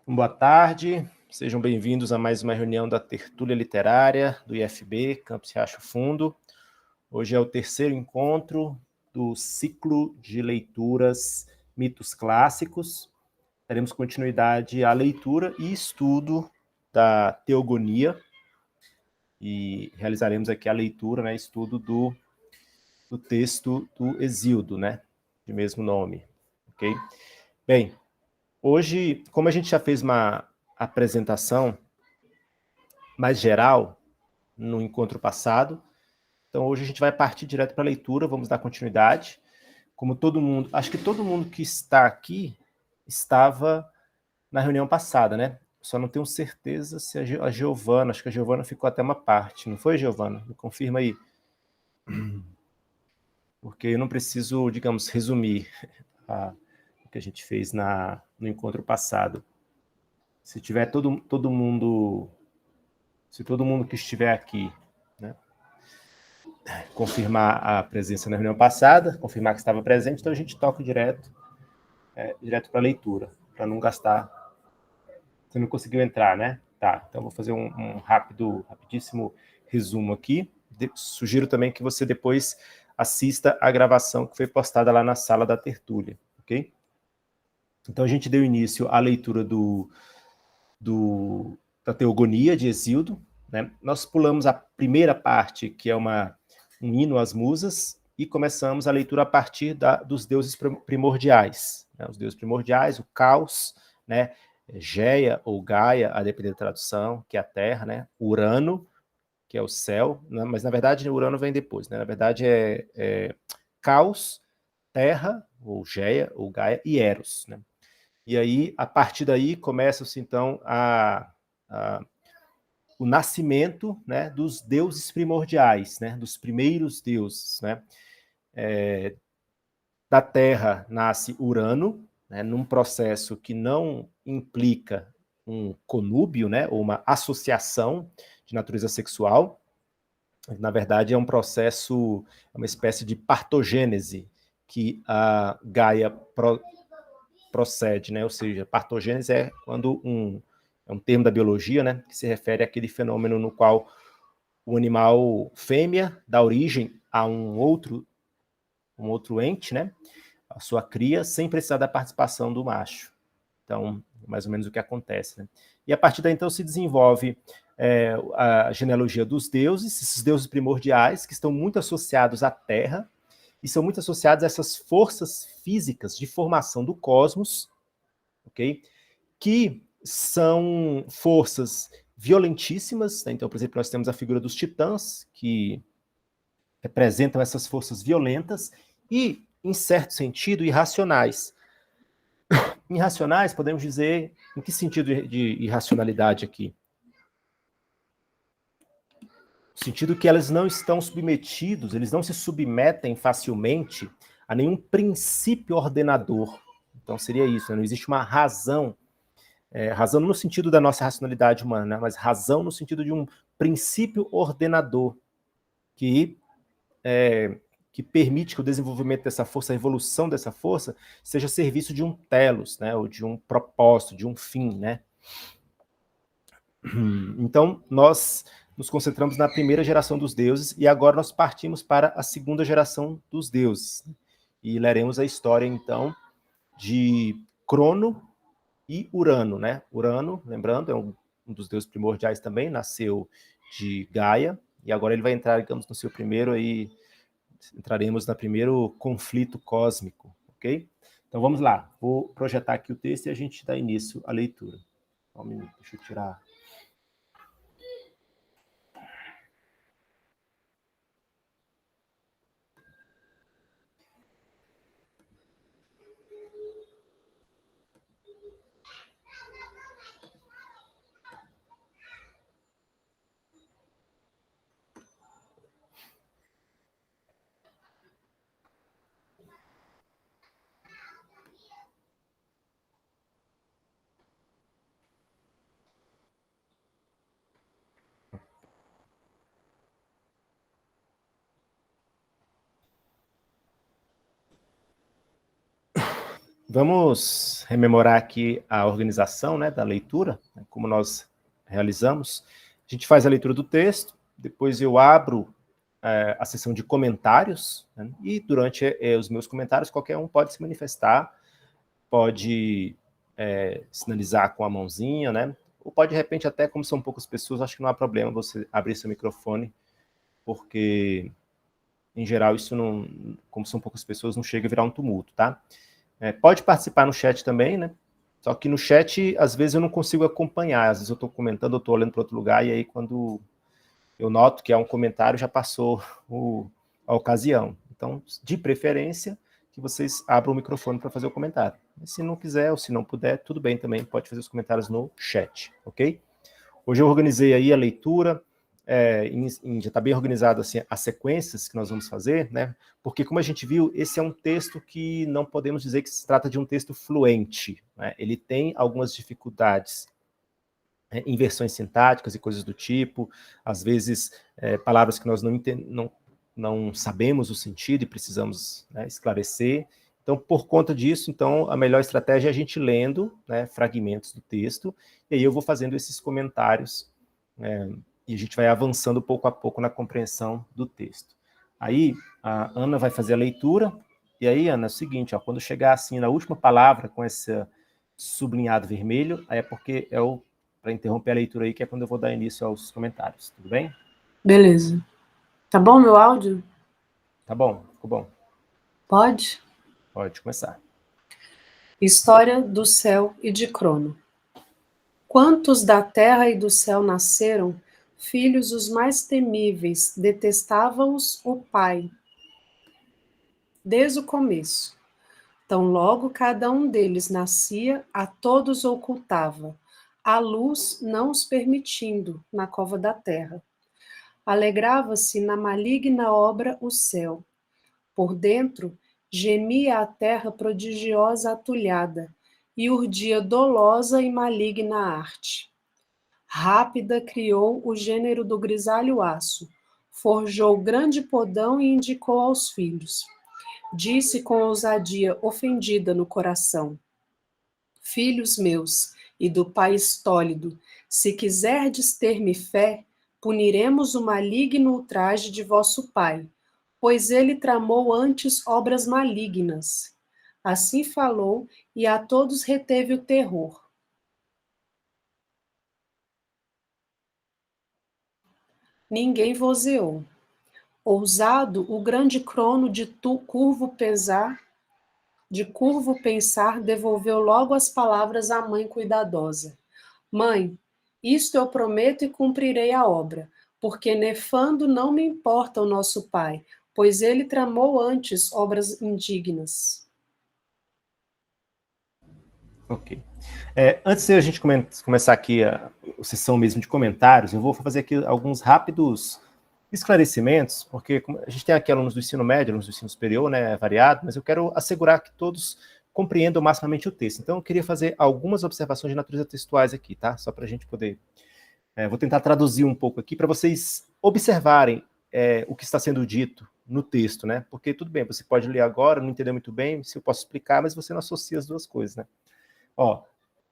Boa tarde, sejam bem-vindos a mais uma reunião da Tertúlia Literária do IFB, Campus Riacho Fundo. Hoje é o terceiro encontro do ciclo de leituras Mitos Clássicos. Daremos continuidade à leitura e estudo da Teogonia e realizaremos aqui a leitura, estudo do texto do Hesíodo, de mesmo nome, ok? Bem, hoje, como a gente já fez uma apresentação mais geral no encontro passado, então hoje a gente vai partir direto para a leitura, vamos dar continuidade. Como todo mundo, acho que todo mundo que está aqui estava na reunião passada, né? Só não tenho certeza se a Giovana, acho que a Giovana ficou até uma parte, não foi, Giovana? Me confirma aí. Porque eu não preciso, digamos, resumir o que a gente fez no encontro passado. Se tiver todo mundo, se todo mundo que estiver aqui, confirmar a presença na reunião passada, confirmar que estava presente, então a gente toca direto para a leitura, para não gastar. Você não conseguiu entrar, né? Tá, então vou fazer um rapidíssimo resumo aqui. Sugiro também que você depois assista a gravação que foi postada lá na sala da tertúlia, ok? Então a gente deu início à leitura da Teogonia de Hesíodo, né? Nós pulamos a primeira parte, que é um hino às musas, e começamos a leitura a partir dos deuses primordiais. Né? Os deuses primordiais, o caos, né? Geia ou Gaia, a depender da tradução, que é a terra, né? Urano, que é o céu, né? Mas na verdade Urano vem depois, né? Na verdade é caos, terra, ou Geia, ou Gaia, e Eros, né? E aí, a partir daí, começa-se então o nascimento, né, dos deuses primordiais, né, dos primeiros deuses, né? Da Terra nasce Urano, né, num processo que não implica um conúbio, né, ou uma associação de natureza sexual. Na verdade, é um processo, uma espécie de partogênese que a Gaia procede, né? Ou seja, partogênese é quando é um termo da biologia, né, que se refere àquele fenômeno no qual o animal fêmea dá origem a um outro ente, né, a sua cria, sem precisar da participação do macho. Então, mais ou menos o que acontece, né? E a partir daí, então, se desenvolve a genealogia dos deuses, esses deuses primordiais, que estão muito associados à Terra, e são muito associados a essas forças físicas de formação do cosmos, ok? Que são forças violentíssimas, né? Então, por exemplo, nós temos a figura dos titãs, que representam essas forças violentas e, em certo sentido, irracionais. Irracionais, podemos dizer, em que sentido de irracionalidade aqui? No sentido que elas não estão submetidos, eles não se submetem facilmente a nenhum princípio ordenador. Então seria isso, né? Não existe uma razão, razão no sentido da nossa racionalidade humana, né? Mas razão no sentido de um princípio ordenador que permite que o desenvolvimento dessa força, a evolução dessa força, seja a serviço de um telos, né? Ou de um propósito, de um fim, né? Então, nós nos concentramos na primeira geração dos deuses e agora nós partimos para a segunda geração dos deuses. E leremos a história, então, de Crono e Urano, né? Urano, lembrando, é um dos deuses primordiais também, nasceu de Gaia, e agora ele vai entrar, digamos, no seu primeiro aí, entraremos no primeiro conflito cósmico, ok? Então vamos lá, vou projetar aqui o texto e a gente dá início à leitura. Só um minuto, deixa eu tirar. Vamos rememorar aqui a organização, né, da leitura, né, como nós realizamos. A gente faz a leitura do texto, depois eu abro a sessão de comentários, né, e durante os meus comentários qualquer um pode se manifestar, pode sinalizar com a mãozinha, né, ou pode de repente até, como são poucas pessoas, acho que não há problema você abrir seu microfone, porque em geral isso não, como são poucas pessoas, não chega a virar um tumulto, tá? Pode participar no chat também, né? Só que no chat, às vezes, eu não consigo acompanhar. Às vezes eu estou comentando, eu estou olhando para outro lugar, e aí quando eu noto que é um comentário, já passou a ocasião. Então, de preferência, que vocês abram o microfone para fazer o comentário. Mas se não quiser, ou se não puder, tudo bem também, pode fazer os comentários no chat, ok? Hoje eu organizei aí a leitura, já está bem organizado assim, as sequências que nós vamos fazer, né? Porque, como a gente viu, esse é um texto que não podemos dizer que se trata de um texto fluente, né? Ele tem algumas dificuldades, inversões sintáticas e coisas do tipo, às vezes palavras que nós não sabemos o sentido e precisamos, né, esclarecer. Então, por conta disso, então, a melhor estratégia é a gente lendo, né, fragmentos do texto, e aí eu vou fazendo esses comentários, e a gente vai avançando pouco a pouco na compreensão do texto. Aí, a Ana vai fazer a leitura, e aí, Ana, é o seguinte, ó, quando chegar assim na última palavra, com esse sublinhado vermelho, aí é porque para interromper a leitura aí, que é quando eu vou dar início aos comentários, tudo bem? Beleza. Tá bom meu áudio? Tá bom, ficou bom. Pode? Pode começar. História do céu e de Crono. Quantos da terra e do céu nasceram, filhos os mais temíveis, detestava-os o Pai, desde o começo. Tão logo cada um deles nascia, a todos ocultava, a luz não os permitindo, na cova da terra. Alegrava-se na maligna obra o céu. Por dentro, gemia a terra prodigiosa atulhada, e urdia dolosa e maligna arte. Rápida criou o gênero do grisalho aço, forjou grande podão e indicou aos filhos. Disse com ousadia ofendida no coração: Filhos meus, e do pai estólido, se quiserdes ter-me fé, puniremos o maligno ultraje de vosso pai, pois ele tramou antes obras malignas. Assim falou, e a todos reteve o terror. Ninguém vozeou. Ousado, o grande Crono de curvo pensar, devolveu logo as palavras à mãe cuidadosa. Mãe, isto eu prometo e cumprirei a obra, porque nefando não me importa o nosso pai, pois ele tramou antes obras indignas. Ok. Antes de a gente começar aqui a sessão mesmo de comentários, eu vou fazer aqui alguns rápidos esclarecimentos, porque a gente tem aqui alunos do ensino médio, alunos do ensino superior, né, variado, mas eu quero assegurar que todos compreendam maximamente o texto. Então, eu queria fazer algumas observações de natureza textuais aqui, tá? Só para a gente poder... vou tentar traduzir um pouco aqui para vocês observarem o que está sendo dito no texto, né? Porque, tudo bem, você pode ler agora, não entender muito bem, se eu posso explicar, mas você não associa as duas coisas, né? Ó,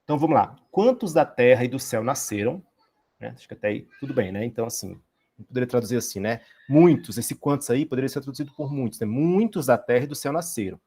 então vamos lá. Quantos da terra e do céu nasceram? Né? Acho que até aí tudo bem, né? Então, assim, eu poderia traduzir assim, né? Muitos, esse quantos aí poderia ser traduzido por muitos, né? Muitos da terra e do céu nasceram.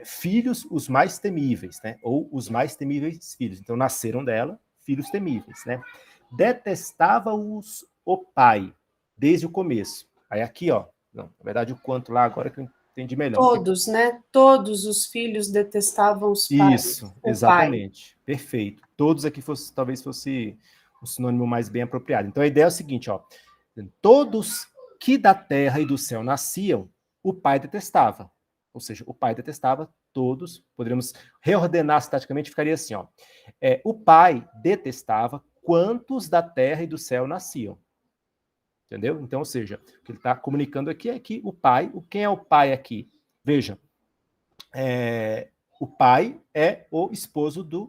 Filhos os mais temíveis, né? Ou os mais temíveis filhos. Então, nasceram dela filhos temíveis, né? Detestava-os o pai, desde o começo. Aí aqui, ó, não, na verdade o quanto lá agora que eu entendi melhor. Porque... Todos, né? Todos os filhos detestavam Isso, o pai. exatamente. Perfeito. Todos aqui talvez fosse um sinônimo mais bem apropriado. Então a ideia é o seguinte, ó. Todos que da terra e do céu nasciam, o pai detestava. Ou seja, o pai detestava todos. Poderíamos reordenar sintaticamente, ficaria assim, ó. O pai detestava quantos da terra e do céu nasciam. Entendeu? Então, ou seja, o que ele está comunicando aqui é que o pai, quem é o pai aqui? Veja, o pai é o esposo da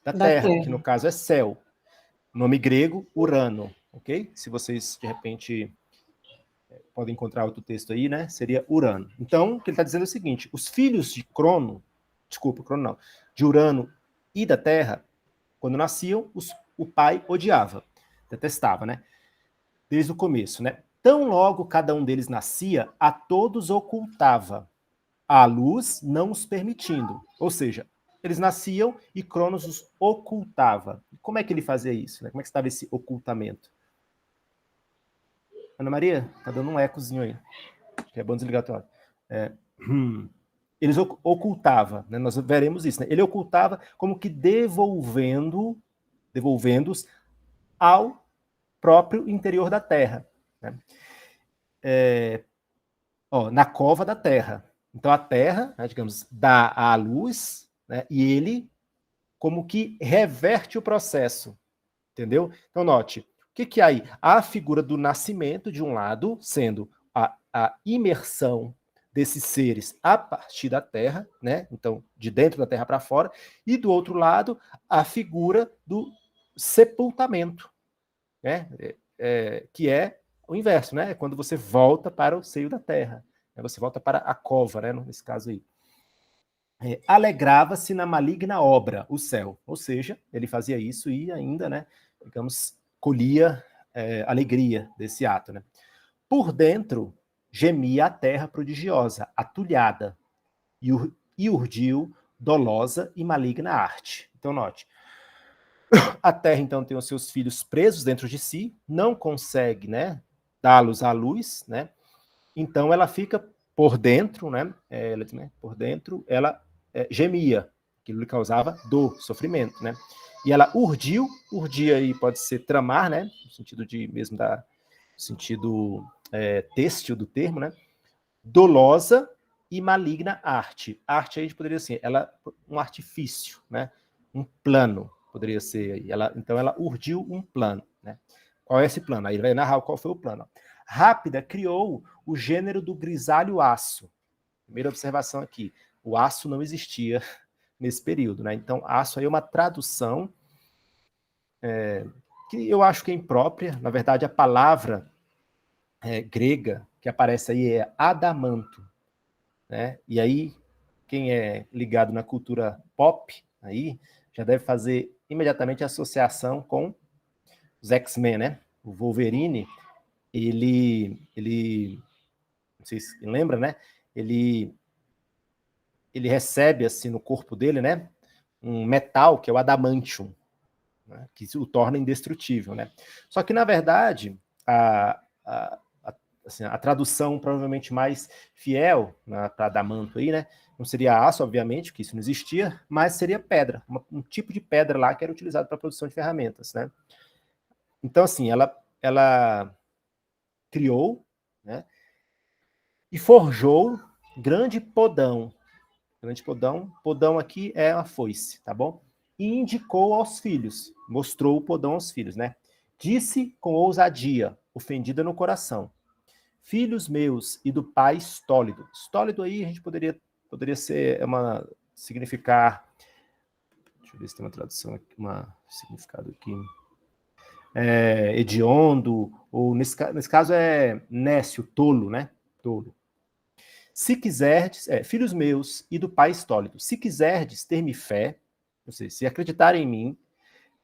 Da Terra, que no terra. caso é céu. Nome grego, Urano, ok? Se vocês, de repente, podem encontrar outro texto aí, né? Seria Urano. Então, o que ele está dizendo é o seguinte: os filhos de de Urano e da Terra, quando nasciam, o pai odiava, detestava, né? Desde o começo, né? Tão logo cada um deles nascia, a todos ocultava, a luz não os permitindo. Ou seja, eles nasciam e Cronos os ocultava. Como é que ele fazia isso? Né? Como é que estava esse ocultamento? Ana Maria, tá dando um ecozinho aí. Acho que é bom desligar a tua. Eles ocultava, né? Nós veremos isso. Né? Ele ocultava como que devolvendo-os ao próprio interior da Terra. Né? Na cova da Terra. Então a Terra, né, digamos, dá a luz, né, e ele como que reverte o processo, entendeu? Então note, o que há aí? Há a figura do nascimento de um lado, sendo a imersão desses seres a partir da Terra, né? Então de dentro da Terra para fora, e do outro lado a figura do sepultamento, né? Que é o inverso, né? É quando você volta para o seio da terra, né? Você volta para a cova, né? Nesse caso aí. Alegrava-se na maligna obra, o céu. Ou seja, ele fazia isso e ainda, né? Digamos, colhia alegria desse ato, né? Por dentro, gemia a terra prodigiosa, atulhada, e urdiu dolosa e maligna arte. Então, note, a Terra, então, tem os seus filhos presos dentro de si, não consegue, né, dá-los à luz, né? Então ela fica por dentro, né? Por dentro, ela gemia, aquilo lhe causava dor, sofrimento, né? E ela urdir aí pode ser tramar, né? No sentido de mesmo no sentido têxtil do termo, né? Dolosa e maligna arte. Arte aí a gente poderia assim, um artifício, né? Um plano poderia ser aí. Então ela urdiu um plano, né? Qual é esse plano? Aí ele vai narrar qual foi o plano. Rápida criou o gênero do grisalho aço. Primeira observação aqui, o aço não existia nesse período, né? Então aço aí é uma tradução que eu acho que é imprópria. Na verdade, a palavra grega que aparece aí é adamanto, né? E aí quem é ligado na cultura pop aí já deve fazer imediatamente a associação com os X-Men, né? O Wolverine, ele não sei se lembra, né? Ele recebe assim no corpo dele, né? Um metal que é o adamantium, né? Que o torna indestrutível, né? Só que na verdade assim, a tradução provavelmente mais fiel, né, para adamanto aí, né? Não seria aço, obviamente, que isso não existia, mas seria pedra, um tipo de pedra lá que era utilizado para a produção de ferramentas, né? Então, assim, ela criou, né? E forjou grande podão. Grande podão. Podão aqui é a foice, tá bom? E indicou aos filhos, mostrou o podão aos filhos, né? Disse com ousadia, ofendida no coração: filhos meus e do pai estólido. Estólido aí a gente poderia ser significar. Deixa eu ver se tem uma tradução aqui, significado aqui. Hediondo, ou nesse caso é nécio, tolo, né? Tolo. Se quiserdes, filhos meus e do pai estólido, se quiserdes ter-me fé, ou seja, se acreditarem em mim,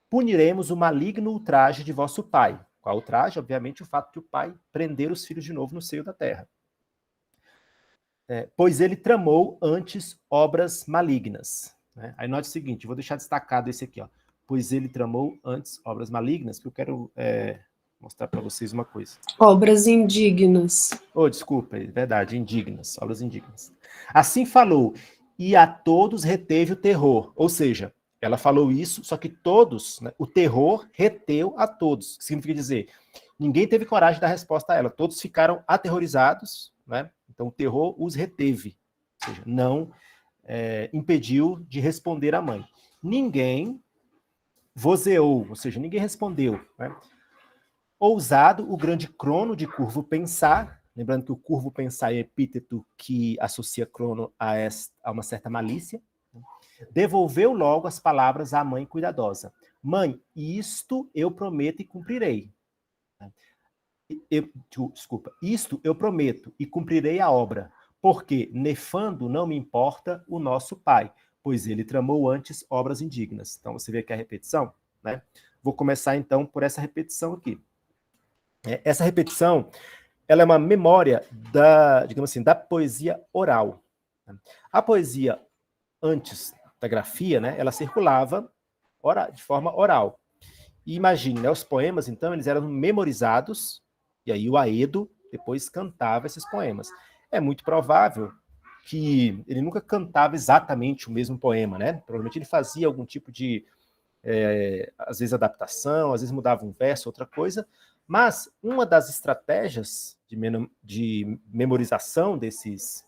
puniremos o maligno ultraje de vosso pai. Qual ultraje? Obviamente o fato de o pai prender os filhos de novo no seio da terra. Pois ele tramou antes obras malignas. Né? Aí note o seguinte, vou deixar destacado esse aqui, ó. Pois ele tramou antes obras malignas, que eu quero mostrar para vocês uma coisa. Obras indignas. Desculpa, é verdade, indignas, obras indignas. Assim falou, e a todos reteve o terror. Ou seja, ela falou isso, só que todos, né, o terror reteu a todos. Significa dizer, ninguém teve coragem de dar resposta a ela. Todos ficaram aterrorizados, né? Então o terror os reteve. Ou seja, não impediu de responder à mãe. Ninguém vozeou, ou seja, ninguém respondeu, né? Ousado, o grande crono de curvo pensar, lembrando que o curvo pensar é epíteto que associa crono a uma certa malícia, devolveu logo as palavras à mãe cuidadosa. Mãe, isto eu prometo e cumprirei. desculpa, isto eu prometo e cumprirei a obra, porque nefando não me importa o nosso Pai, pois ele tramou antes obras indignas. Então você vê aqui a repetição, né? Vou começar então por essa repetição aqui. Essa repetição, ela é uma memória da, digamos assim, da poesia oral. A poesia antes da grafia, né, ela circulava de forma oral. E imagine, né, os poemas, então, eles eram memorizados, e aí o Aedo depois cantava esses poemas. É muito provável que ele nunca cantava exatamente o mesmo poema, né? Provavelmente ele fazia algum tipo de, às vezes, adaptação, às vezes mudava um verso, outra coisa, mas uma das estratégias de memorização desses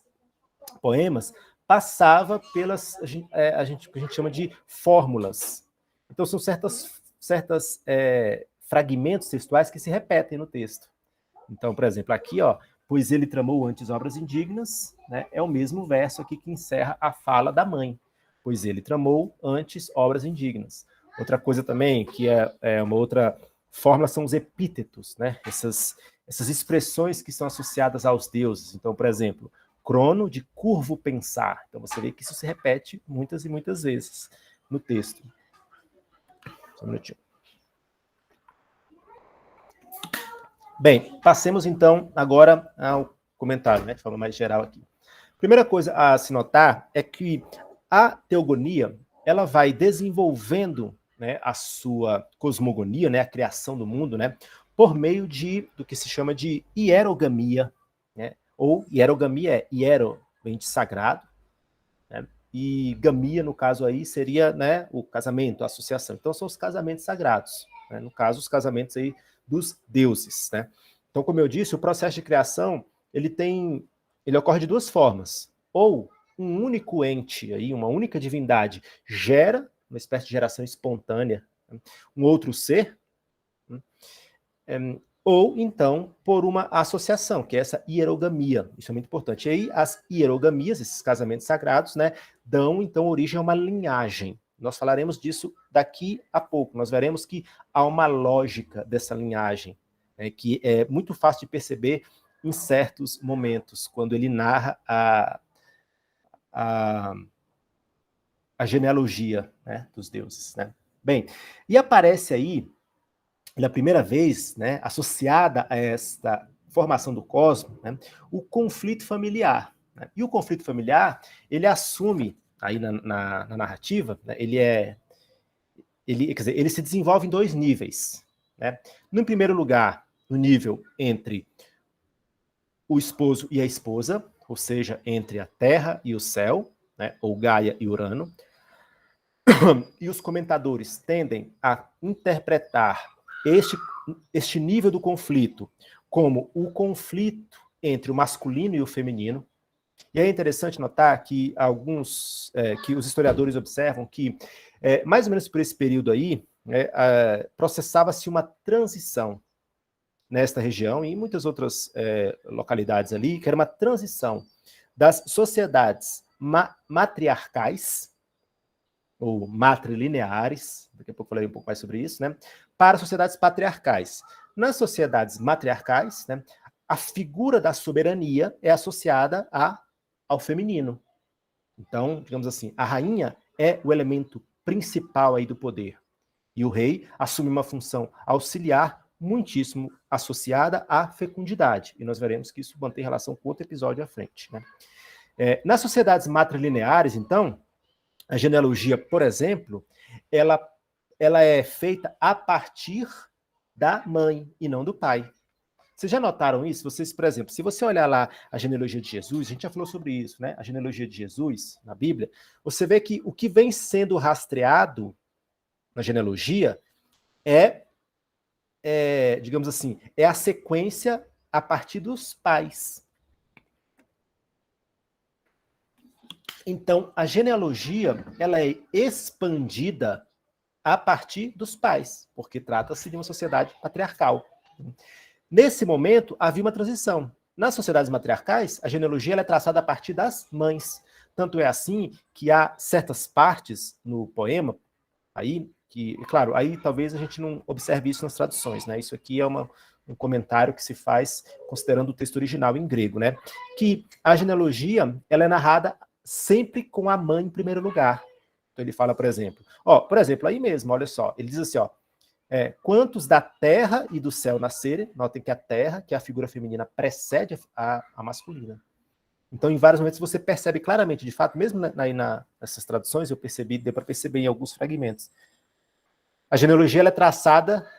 poemas passava pelas, o que a gente chama de fórmulas. Então, são certas fragmentos textuais que se repetem no texto. Então, por exemplo, aqui, ó, pois ele tramou antes obras indignas, né, é o mesmo verso aqui que encerra a fala da mãe. Pois ele tramou antes obras indignas. Outra coisa também, que é uma outra fórmula, são os epítetos, né? Essas expressões que são associadas aos deuses. Então, por exemplo, crono de curvo pensar. Então, você vê que isso se repete muitas e muitas vezes no texto. Só um minutinho. Bem, passemos então agora ao comentário, né, de forma mais geral aqui. Primeira coisa a se notar é que a teogonia, ela vai desenvolvendo, né, a sua cosmogonia, né, a criação do mundo, né, por meio do que se chama de hierogamia, né, ou hierogamia hiero, vem de sagrado, né, e gamia, no caso aí, seria, né, o casamento, a associação. Então, são os casamentos sagrados, né, no caso, os casamentos aí dos deuses, né. Então, como eu disse, o processo de criação, ele ocorre de duas formas. Ou um único ente, aí, uma única divindade, gera, uma espécie de geração espontânea, né, um outro ser, né, ou então por uma associação, que é essa hierogamia. Isso é muito importante. E aí as hierogamias, esses casamentos sagrados, né, dão então origem a uma linhagem. Nós falaremos disso daqui a pouco. Nós veremos que há uma lógica dessa linhagem, né, que é muito fácil de perceber em certos momentos, quando ele narra a genealogia, né, dos deuses, né? Bem, e aparece aí pela primeira vez, né, associada a esta formação do cosmos, né, o conflito familiar. Né? E o conflito familiar, ele assume, aí na narrativa, né, quer dizer, ele se desenvolve em dois níveis. Né? No primeiro lugar, no nível entre o esposo e a esposa, ou seja, entre a Terra e o céu, né, ou Gaia e Urano. E os comentadores tendem a interpretar este nível do conflito como o conflito entre o masculino e o feminino. E é interessante notar que que os historiadores observam que, mais ou menos por esse período aí, processava-se uma transição nesta região e em muitas outras localidades ali, que era uma transição das sociedades matriarcais, ou matrilineares, daqui a pouco eu falarei um pouco mais sobre isso, né, para sociedades patriarcais. Nas sociedades matriarcais, né, a figura da soberania é associada ao feminino. Então, digamos assim, a rainha é o elemento principal aí do poder. E o rei assume uma função auxiliar muitíssimo associada à fecundidade. E nós veremos que isso mantém relação com outro episódio à frente. Né? Nas sociedades matrilineares, então, a genealogia, por exemplo, ela é feita a partir da mãe e não do pai. Vocês já notaram isso? Vocês, por exemplo, se você olhar lá a genealogia de Jesus, a gente já falou sobre isso, né? A genealogia de Jesus, na Bíblia, você vê que o que vem sendo rastreado na genealogia digamos assim, é a sequência a partir dos pais. Então, a genealogia, ela é expandida a partir dos pais, porque trata-se de uma sociedade patriarcal. Nesse momento, havia uma transição. Nas sociedades matriarcais, a genealogia é traçada a partir das mães. Tanto é assim que há certas partes no poema, aí, que, claro, aí talvez a gente não observe isso nas traduções, né? Isso aqui é uma um comentário que se faz considerando o texto original em grego, né? Que a genealogia, ela é narrada sempre com a mãe em primeiro lugar. Então ele fala, por exemplo, aí mesmo, olha só, ele diz assim, quantos da terra e do céu nascerem, notem que a terra, que é a figura feminina, precede a masculina. Então, em vários momentos, você percebe claramente, de fato, mesmo nessas traduções, deu para perceber em alguns fragmentos. A genealogia ela é traçada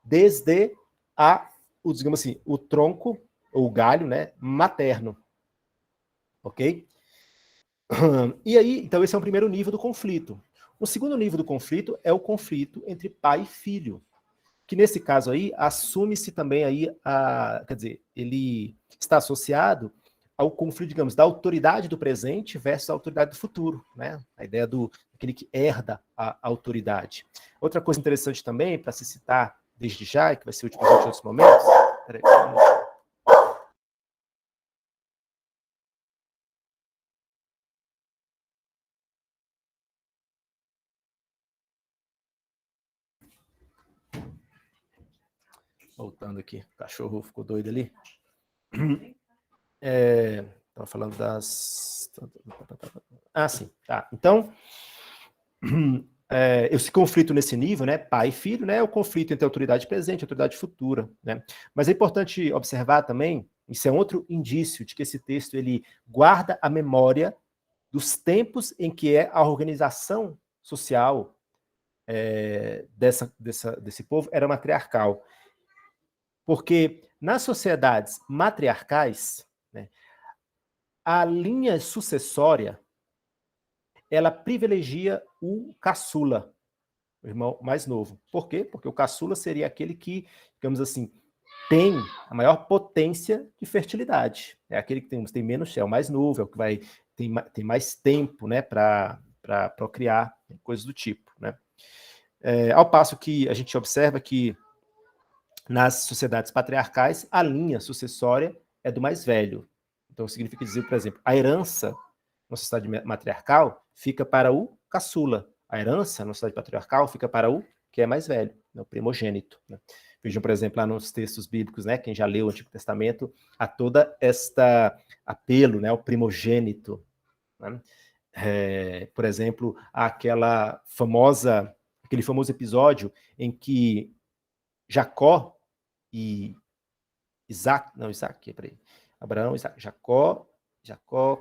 desde digamos assim, o tronco, ou o galho, né, materno. Ok? E aí, então, esse é o primeiro nível do conflito. O segundo nível do conflito é o conflito entre pai e filho, que nesse caso aí, assume-se também aí, quer dizer, ele está associado ao conflito, digamos, da autoridade do presente versus a autoridade do futuro, né? A ideia daquele que herda a autoridade. Outra coisa interessante também, para se citar desde já, que vai ser útil para em outros momentos. Peraí, voltando aqui, o cachorro ficou doido ali. Estava falando das... sim, tá. Então, esse conflito nesse nível, né, pai e filho, né, é o conflito entre a autoridade presente e a autoridade futura, né? Mas é importante observar também, isso é outro indício de que esse texto ele guarda a memória dos tempos em que a organização social desse povo era matriarcal. Porque nas sociedades matriarcais, né, a linha sucessória ela privilegia o caçula, o irmão mais novo. Por quê? Porque o caçula seria aquele que, digamos assim, tem a maior potência de fertilidade. É aquele que tem menos, é o mais novo, é o que tem mais tempo, né, para procriar, coisas do tipo, né? Ao passo que a gente observa que nas sociedades patriarcais, a linha sucessória é do mais velho. Então, significa dizer, por exemplo, a herança na sociedade matriarcal fica para o caçula. A herança na sociedade patriarcal fica para o que é mais velho, né, o primogênito. Né? Vejam, por exemplo, lá nos textos bíblicos, né, quem já leu o Antigo Testamento, há toda esta apelo, né, ao primogênito. Né? Por exemplo, aquele famoso episódio em que Jacó e Abraão, Isaac, Jacó,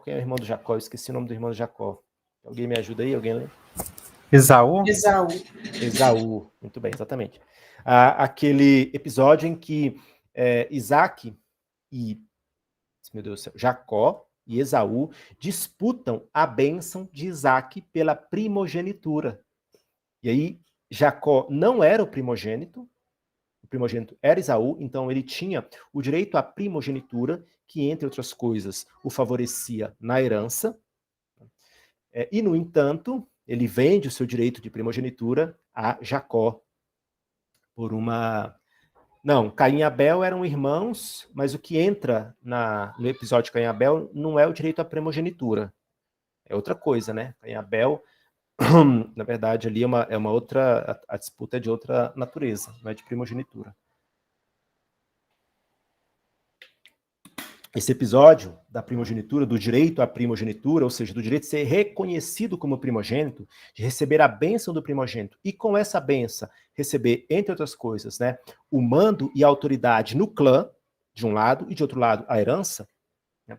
quem é o irmão do Jacó? Eu esqueci o nome do irmão do Jacó. Alguém me ajuda aí? Alguém lembra? Esaú? Esaú, muito bem, exatamente. Aquele episódio em que Isaac e, meu Deus do céu, Jacó e Esaú disputam a bênção de Isaac pela primogenitura. E aí, Jacó não era o primogênito era Esaú, então ele tinha o direito à primogenitura, que, entre outras coisas, o favorecia na herança. E, no entanto, ele vende o seu direito de primogenitura a Jacó por uma... Não, Caim e Abel eram irmãos, mas o que entra no episódio de Caim e Abel não é o direito à primogenitura. É outra coisa, né? Caim e Abel, na verdade, ali é uma outra... A disputa é de outra natureza, não é de primogenitura. Esse episódio da primogenitura, do direito à primogenitura, ou seja, do direito de ser reconhecido como primogênito, de receber a bênção do primogênito, e com essa bênção receber, entre outras coisas, né, o mando e a autoridade no clã, de um lado, e de outro lado, a herança, né,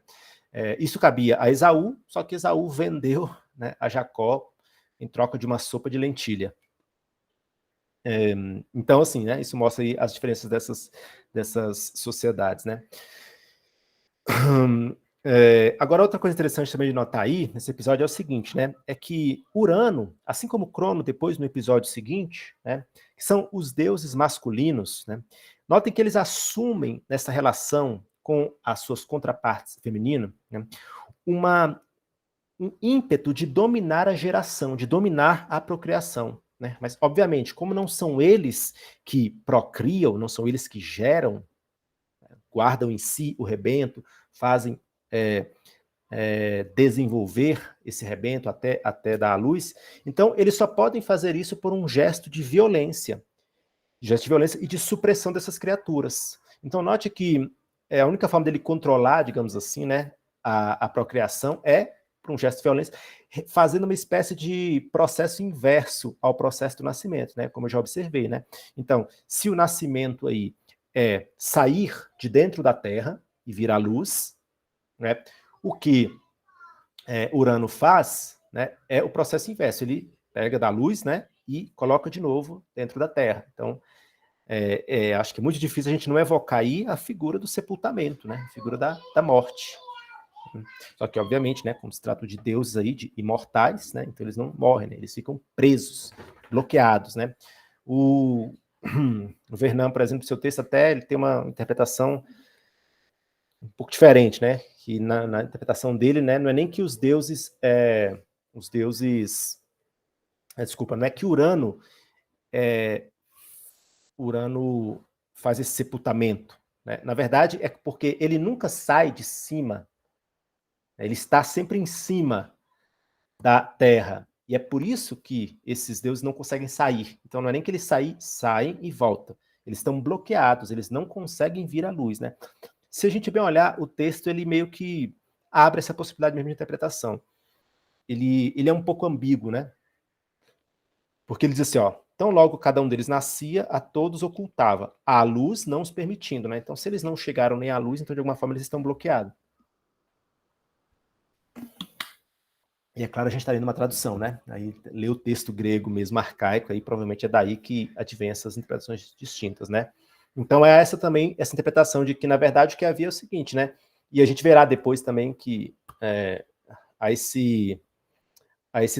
isso cabia a Esaú, só que Esaú vendeu, né, a Jacó em troca de uma sopa de lentilha. Então, assim, né, isso mostra aí as diferenças dessas sociedades, né. Agora, outra coisa interessante também de notar aí, nesse episódio, é o seguinte, né? É que Urano, assim como Crono, depois no episódio seguinte, né? Que são os deuses masculinos, né? Notem que eles assumem nessa relação com as suas contrapartes femininas, né? Um ímpeto de dominar a geração, de dominar a procriação, né? Mas, obviamente, como não são eles que procriam, não são eles que geram, guardam em si o rebento, fazem desenvolver esse rebento até dar à luz, então eles só podem fazer isso por um gesto de violência e de supressão dessas criaturas. Então, note que a única forma dele controlar, digamos assim, né, a procriação é por um gesto de violência, fazendo uma espécie de processo inverso ao processo do nascimento, né, como eu já observei, né. Então, se o nascimento aí é sair de dentro da Terra e vir à luz, né, o que Urano faz, né, é o processo inverso, ele pega da luz, né, e coloca de novo dentro da Terra. Então, acho que é muito difícil a gente não evocar aí a figura do sepultamento, né, a figura da morte. Só que, obviamente, né, como se trata de deuses aí, de imortais, né, então eles não morrem, né, eles ficam presos, bloqueados, né. O Vernon, por exemplo, no seu texto até ele tem uma interpretação um pouco diferente, né, que na interpretação dele, né, não é nem que os deuses, desculpa, não é que Urano faz esse sepultamento, né, na verdade é porque ele nunca sai de cima, né, ele está sempre em cima da Terra. E é por isso que esses deuses não conseguem sair. Então não é nem que eles saem e voltam. Eles estão bloqueados, eles não conseguem vir à luz, né? Se a gente bem olhar, o texto ele meio que abre essa possibilidade mesmo de interpretação. Ele é um pouco ambíguo, né? Porque ele diz assim, ó, tão logo cada um deles nascia, a todos ocultava, a luz não os permitindo, né? Então se eles não chegaram nem à luz, então de alguma forma eles estão bloqueados. E é claro, a gente está lendo uma tradução, né? Aí lê o texto grego mesmo, arcaico, aí provavelmente é daí que advém essas interpretações distintas, né? Então é essa também, essa interpretação de que, na verdade, o que havia é o seguinte, né? E a gente verá depois também que há esse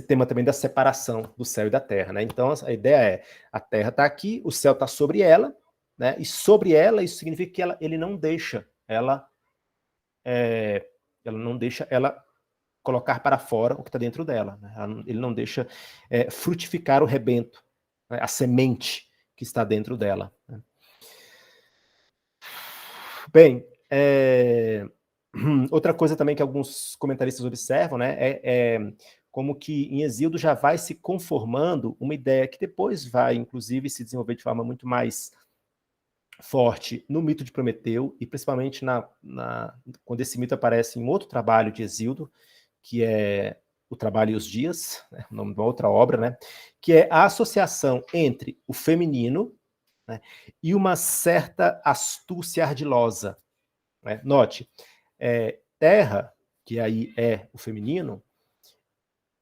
tema também da separação do céu e da terra, né? Então a ideia é, a terra está aqui, o céu está sobre ela, né? E sobre ela, isso significa que ele não deixa ela colocar para fora o que está dentro dela. Né? Ele não deixa frutificar o rebento, né? A semente que está dentro dela. Né? Bem, outra coisa também que alguns comentaristas observam, né, como que em Hesíodo já vai se conformando uma ideia que depois vai, inclusive, se desenvolver de forma muito mais forte no mito de Prometeu, e principalmente quando esse mito aparece em outro trabalho de Hesíodo, que é O Trabalho e os Dias, né, o nome de uma outra obra, né, que é a associação entre o feminino, né, e uma certa astúcia ardilosa. Né? Note, terra, que aí é o feminino,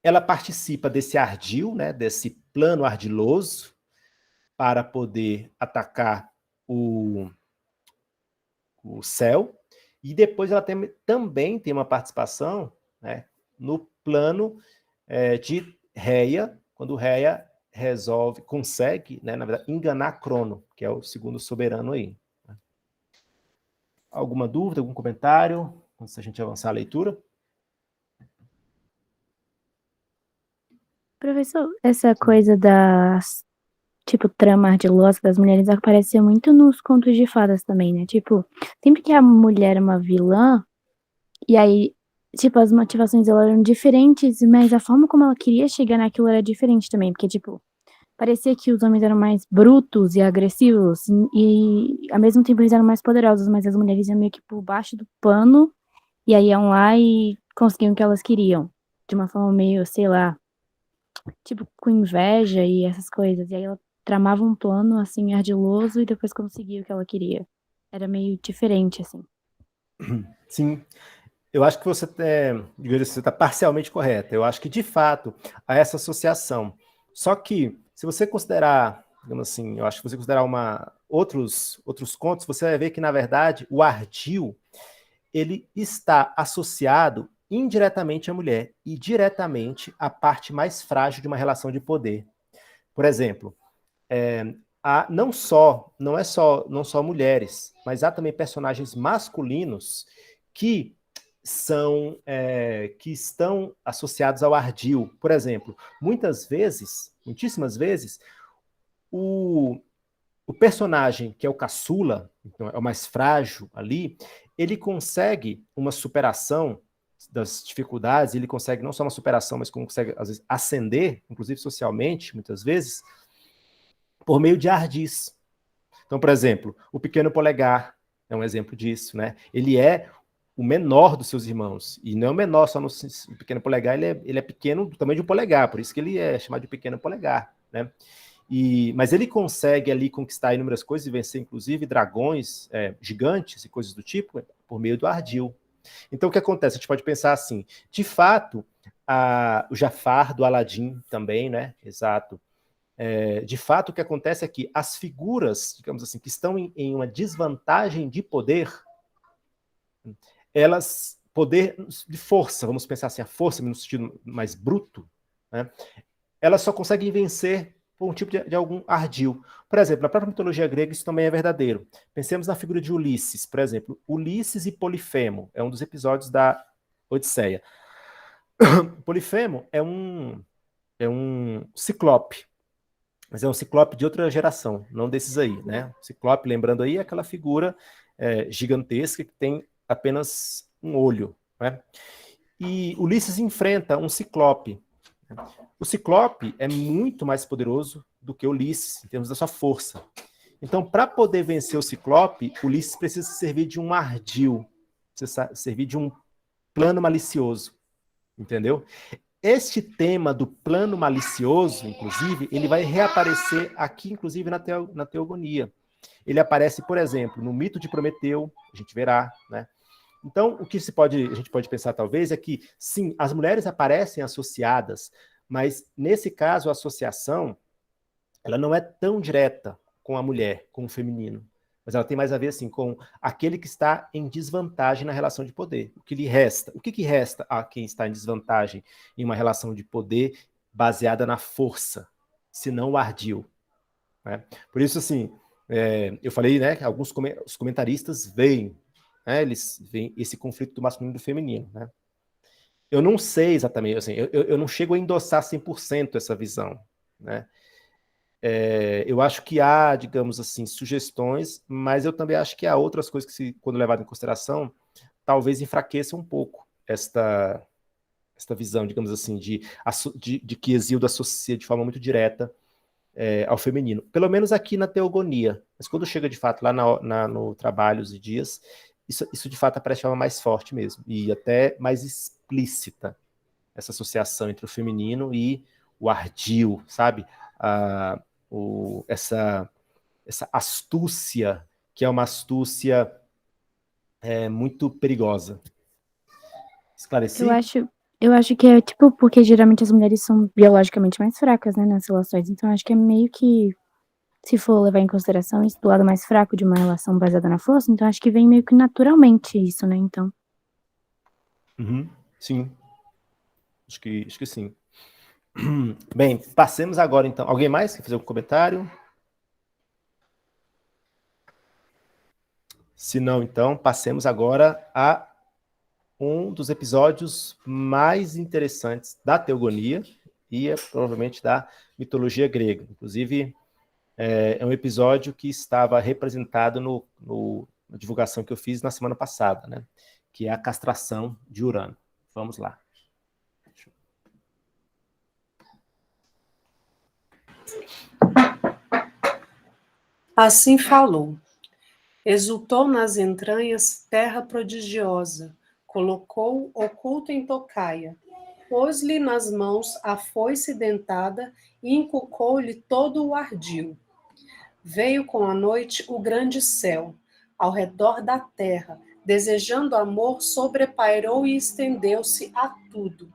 ela participa desse ardil, né, desse plano ardiloso, para poder atacar o céu, e depois ela também tem uma participação, né, no plano de Reia, quando Reia consegue, né, na verdade, enganar Crono, que é o segundo soberano aí. Alguma dúvida, algum comentário, antes da gente avançar a leitura? Professor, essa coisa das, tipo, trama ardilosa das mulheres aparecia muito nos contos de fadas também, né? Tipo, sempre que a mulher é uma vilã, e aí, tipo, as motivações dela eram diferentes, mas a forma como ela queria chegar naquilo era diferente também, porque, tipo, parecia que os homens eram mais brutos e agressivos, e ao mesmo tempo eles eram mais poderosos, mas as mulheres iam meio que por baixo do pano, e aí iam lá e conseguiam o que elas queriam, de uma forma meio, sei lá, tipo, com inveja e essas coisas. E aí ela tramava um plano, assim, ardiloso e depois conseguia o que ela queria. Era meio diferente, assim. Sim, eu acho que você está parcialmente correta. Eu acho que, de fato, há essa associação. Só que, se você considerar, digamos assim, eu acho que você considerar outros contos, você vai ver que, na verdade, o ardil, ele está associado indiretamente à mulher e diretamente à parte mais frágil de uma relação de poder. Por exemplo, não só mulheres, mas há também personagens masculinos que que estão associados ao ardil. Por exemplo, muitíssimas vezes, o personagem que é o caçula, então é o mais frágil ali, ele consegue uma superação das dificuldades, ele consegue não só uma superação, mas consegue, às vezes, ascender, inclusive socialmente, muitas vezes, por meio de ardis. Então, por exemplo, o pequeno polegar, é um exemplo disso, né? Ele é o menor dos seus irmãos, e não é o menor só no pequeno polegar, ele é pequeno do tamanho de um polegar, por isso que ele é chamado de pequeno polegar, né? Mas ele consegue ali conquistar inúmeras coisas e vencer, inclusive, dragões gigantes e coisas do tipo, por meio do ardil. Então, o que acontece? A gente pode pensar assim, de fato, o Jafar do Aladim também, né? Exato. De fato, o que acontece é que as figuras, digamos assim, que estão em uma desvantagem de poder, poder de força, vamos pensar assim, a força no sentido mais bruto, né? Elas só conseguem vencer por um tipo de algum ardil. Por exemplo, na própria mitologia grega isso também é verdadeiro. Pensemos na figura de Ulisses, por exemplo. Ulisses e Polifemo é um dos episódios da Odisseia. Polifemo é um ciclope, mas é um ciclope de outra geração, não desses aí, né? Ciclope, lembrando aí, é aquela figura gigantesca que tem apenas um olho, né? E Ulisses enfrenta um ciclope. O ciclope é muito mais poderoso do que Ulisses, em termos da sua força. Então, para poder vencer o ciclope, Ulisses precisa servir de um ardil, precisa servir de um plano malicioso, entendeu? Este tema do plano malicioso, inclusive, ele vai reaparecer aqui, inclusive, na teogonia. Ele aparece, por exemplo, no mito de Prometeu, a gente verá, né? Então, o que a gente pode pensar, talvez, é que, sim, as mulheres aparecem associadas, mas, nesse caso, a associação ela não é tão direta com a mulher, com o feminino, mas ela tem mais a ver, assim, com aquele que está em desvantagem na relação de poder. O que lhe resta? O que resta a quem está em desvantagem em uma relação de poder baseada na força, se não o ardil, né? Por isso, assim, eu falei, né, que os comentaristas veem, né, eles veem esse conflito do masculino e do feminino, né? Eu não sei exatamente, assim, eu não chego a endossar 100% essa visão, né? Eu acho que há, digamos assim, sugestões, mas eu também acho que há outras coisas que, quando levado em consideração, talvez enfraqueçam um pouco esta visão, digamos assim, de que Hesíodo associa de forma muito direta ao feminino. Pelo menos aqui na Teogonia. Mas quando chega, de fato, lá no Trabalhos e Dias, isso de fato aparece de forma mais forte mesmo, e até mais explícita, essa associação entre o feminino e o ardil, sabe? Essa astúcia, que é uma astúcia muito perigosa. Esclareci? Eu acho que é tipo, porque geralmente as mulheres são biologicamente mais fracas, né, nas relações. Então acho que é meio que, se for levar em consideração isso do lado mais fraco de uma relação baseada na força, então acho que vem meio que naturalmente isso, né, então. Uhum, sim. Acho que sim. Bem, passemos agora, então. Alguém mais quer fazer um comentário? Se não, então, passemos agora a um dos episódios mais interessantes da teogonia e provavelmente da mitologia grega. Inclusive, é um episódio que estava representado na divulgação que eu fiz na semana passada, né? Que é a castração de Urano. Vamos lá. Assim falou. Exultou nas entranhas terra prodigiosa, colocou oculto em tocaia, pôs-lhe nas mãos a foice dentada e inculcou-lhe todo o ardil. Veio com a noite o grande céu, ao redor da terra, desejando amor, sobrepairou e estendeu-se a tudo.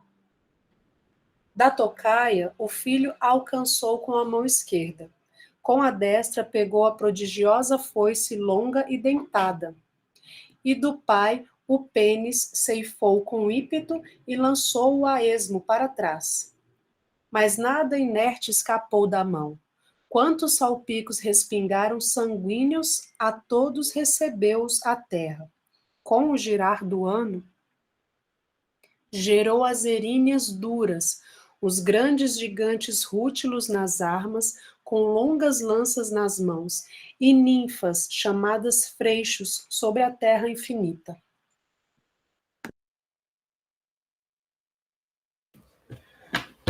Da tocaia, o filho alcançou com a mão esquerda. Com a destra, pegou a prodigiosa foice longa e dentada. E do pai, o pênis ceifou com ímpeto e lançou-o a esmo para trás. Mas nada inerte escapou da mão. Quantos salpicos respingaram sanguíneos, a todos recebeu-os a terra. Com o girar do ano, gerou as eríneas duras, os grandes gigantes rútilos nas armas, com longas lanças nas mãos, e ninfas, chamadas freixos, sobre a terra infinita.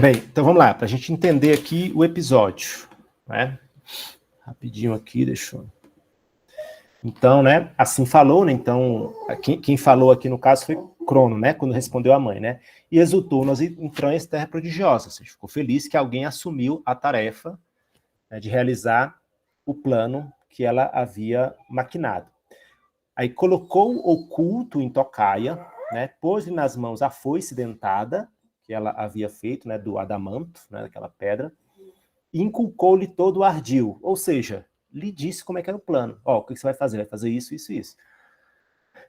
Bem, então vamos lá, para a gente entender aqui o episódio, né? Rapidinho aqui, deixa eu... Então, né, assim falou, né, então, quem falou aqui no caso foi Crono, né, quando respondeu a mãe, né, e exultou nas entranhas terra prodigiosa, ou seja, ficou feliz que alguém assumiu a tarefa, né, de realizar o plano que ela havia maquinado. Aí colocou oculto em tocaia, né, pôs-lhe nas mãos a foice dentada, que ela havia feito, né, do adamanto, né, daquela pedra, e inculcou-lhe todo o ardil, ou seja, lhe disse como é que era o plano. Ó, o que você vai fazer? Vai fazer isso, isso, isso.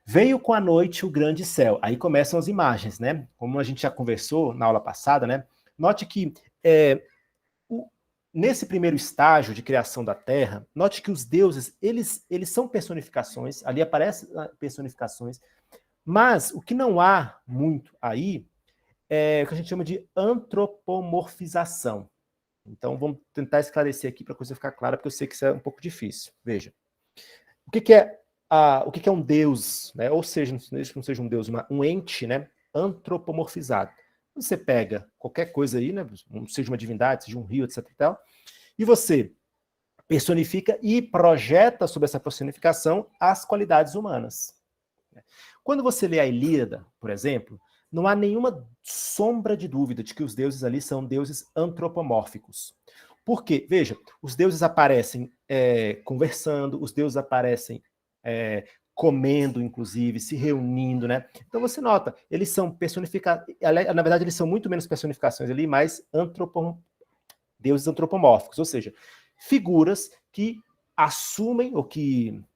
Veio com a noite o grande céu. Aí começam as imagens, né? Como a gente já conversou na aula passada, né? Note que nesse primeiro estágio de criação da Terra, note que os deuses, eles são personificações, ali aparecem personificações, mas o que não há muito aí é o que a gente chama de antropomorfização. Então, vamos tentar esclarecer aqui para a coisa ficar clara, porque eu sei que isso é um pouco difícil. Veja, o que é um deus, né? Ou seja, não seja um deus, um ente, né? Antropomorfizado. Você pega qualquer coisa aí, né? Seja uma divindade, seja um rio, etc. E você personifica e projeta sobre essa personificação as qualidades humanas. Quando você lê a Ilíada, por exemplo, não há nenhuma sombra de dúvida de que os deuses ali são deuses antropomórficos. Por quê? Veja, os deuses aparecem conversando, os deuses aparecem comendo, inclusive, se reunindo, né? Então você nota, eles são personificados, na verdade eles são muito menos personificações ali, mais deuses antropomórficos, ou seja, figuras que assumem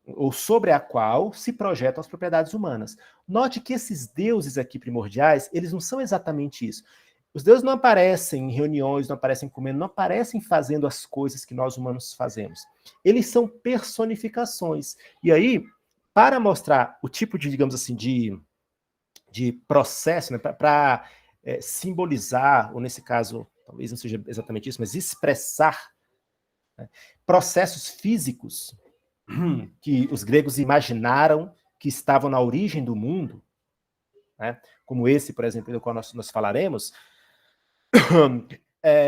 ou sobre a qual se projetam as propriedades humanas. Note que esses deuses aqui primordiais, eles não são exatamente isso. Os deuses não aparecem em reuniões, não aparecem comendo, não aparecem fazendo as coisas que nós humanos fazemos. Eles são personificações. E aí, para mostrar o tipo de, digamos assim, de processo, né, para simbolizar, ou nesse caso, talvez não seja exatamente isso, mas expressar, né, processos físicos que os gregos imaginaram que estavam na origem do mundo, né, como esse, por exemplo, do qual nós falaremos,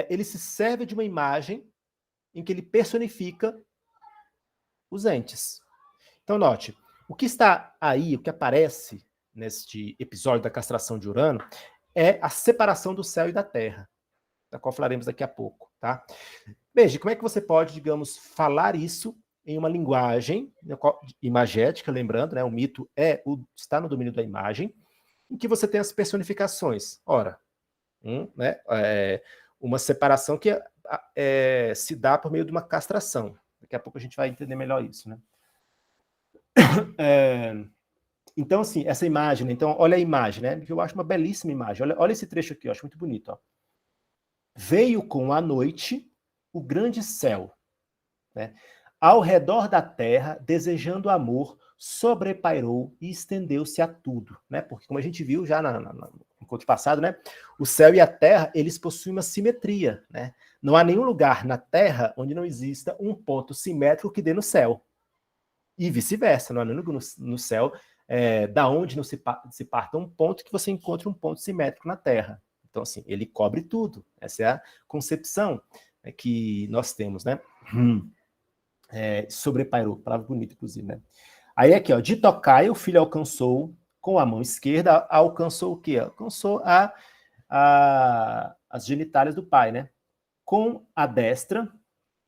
ele se serve de uma imagem em que ele personifica os entes. Então, note, o que está aí, o que aparece neste episódio da castração de Urano, é a separação do céu e da terra, da qual falaremos daqui a pouco, tá? Veja, como é que você pode, digamos, falar isso em uma linguagem imagética, lembrando, né, o mito está no domínio da imagem, em que você tem as personificações. Ora, né, uma separação que se dá por meio de uma castração. Daqui a pouco a gente vai entender melhor isso, né? Então, assim, essa imagem, né? Então, olha a imagem, né? Que eu acho uma belíssima imagem. Olha esse trecho aqui, eu acho muito bonito, ó. Veio com a noite o grande céu, né? Ao redor da terra, desejando amor, sobrepairou e estendeu-se a tudo, né? Porque, como a gente viu já no conto passado, né? O céu e a terra, eles possuem uma simetria, né? Não há nenhum lugar na terra onde não exista um ponto simétrico que dê no céu. E vice-versa, não há nenhum lugar no céu da onde não se parta um ponto que você encontra um ponto simétrico na terra. Então, assim, ele cobre tudo. Essa é a concepção que nós temos, né? Sobrepairou, palavra bonita, inclusive, né? Aí aqui, ó, de tocaia, o filho alcançou, com a mão esquerda, alcançou o quê? Alcançou as genitálias do pai, né? Com a destra,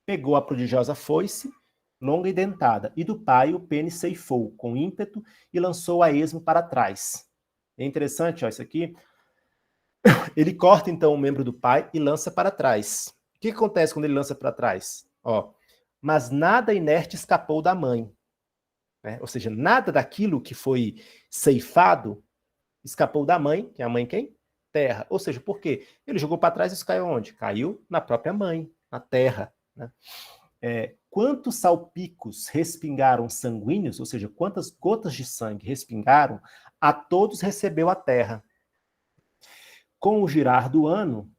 pegou a prodigiosa foice, longa e dentada, e do pai o pênis ceifou, com ímpeto, e lançou a esmo para trás. É interessante, ó, isso aqui. Ele corta, então, o membro do pai e lança para trás. O que acontece quando ele lança para trás? Ó, mas nada inerte escapou da mãe. Né? Ou seja, nada daquilo que foi ceifado escapou da mãe, que é a mãe quem? Terra. Ou seja, por quê? Ele jogou para trás e isso caiu onde? Caiu na própria mãe, na terra. Né? Quantos salpicos respingaram sanguíneos, ou seja, quantas gotas de sangue respingaram, a todos recebeu a terra. Com o girar do ano,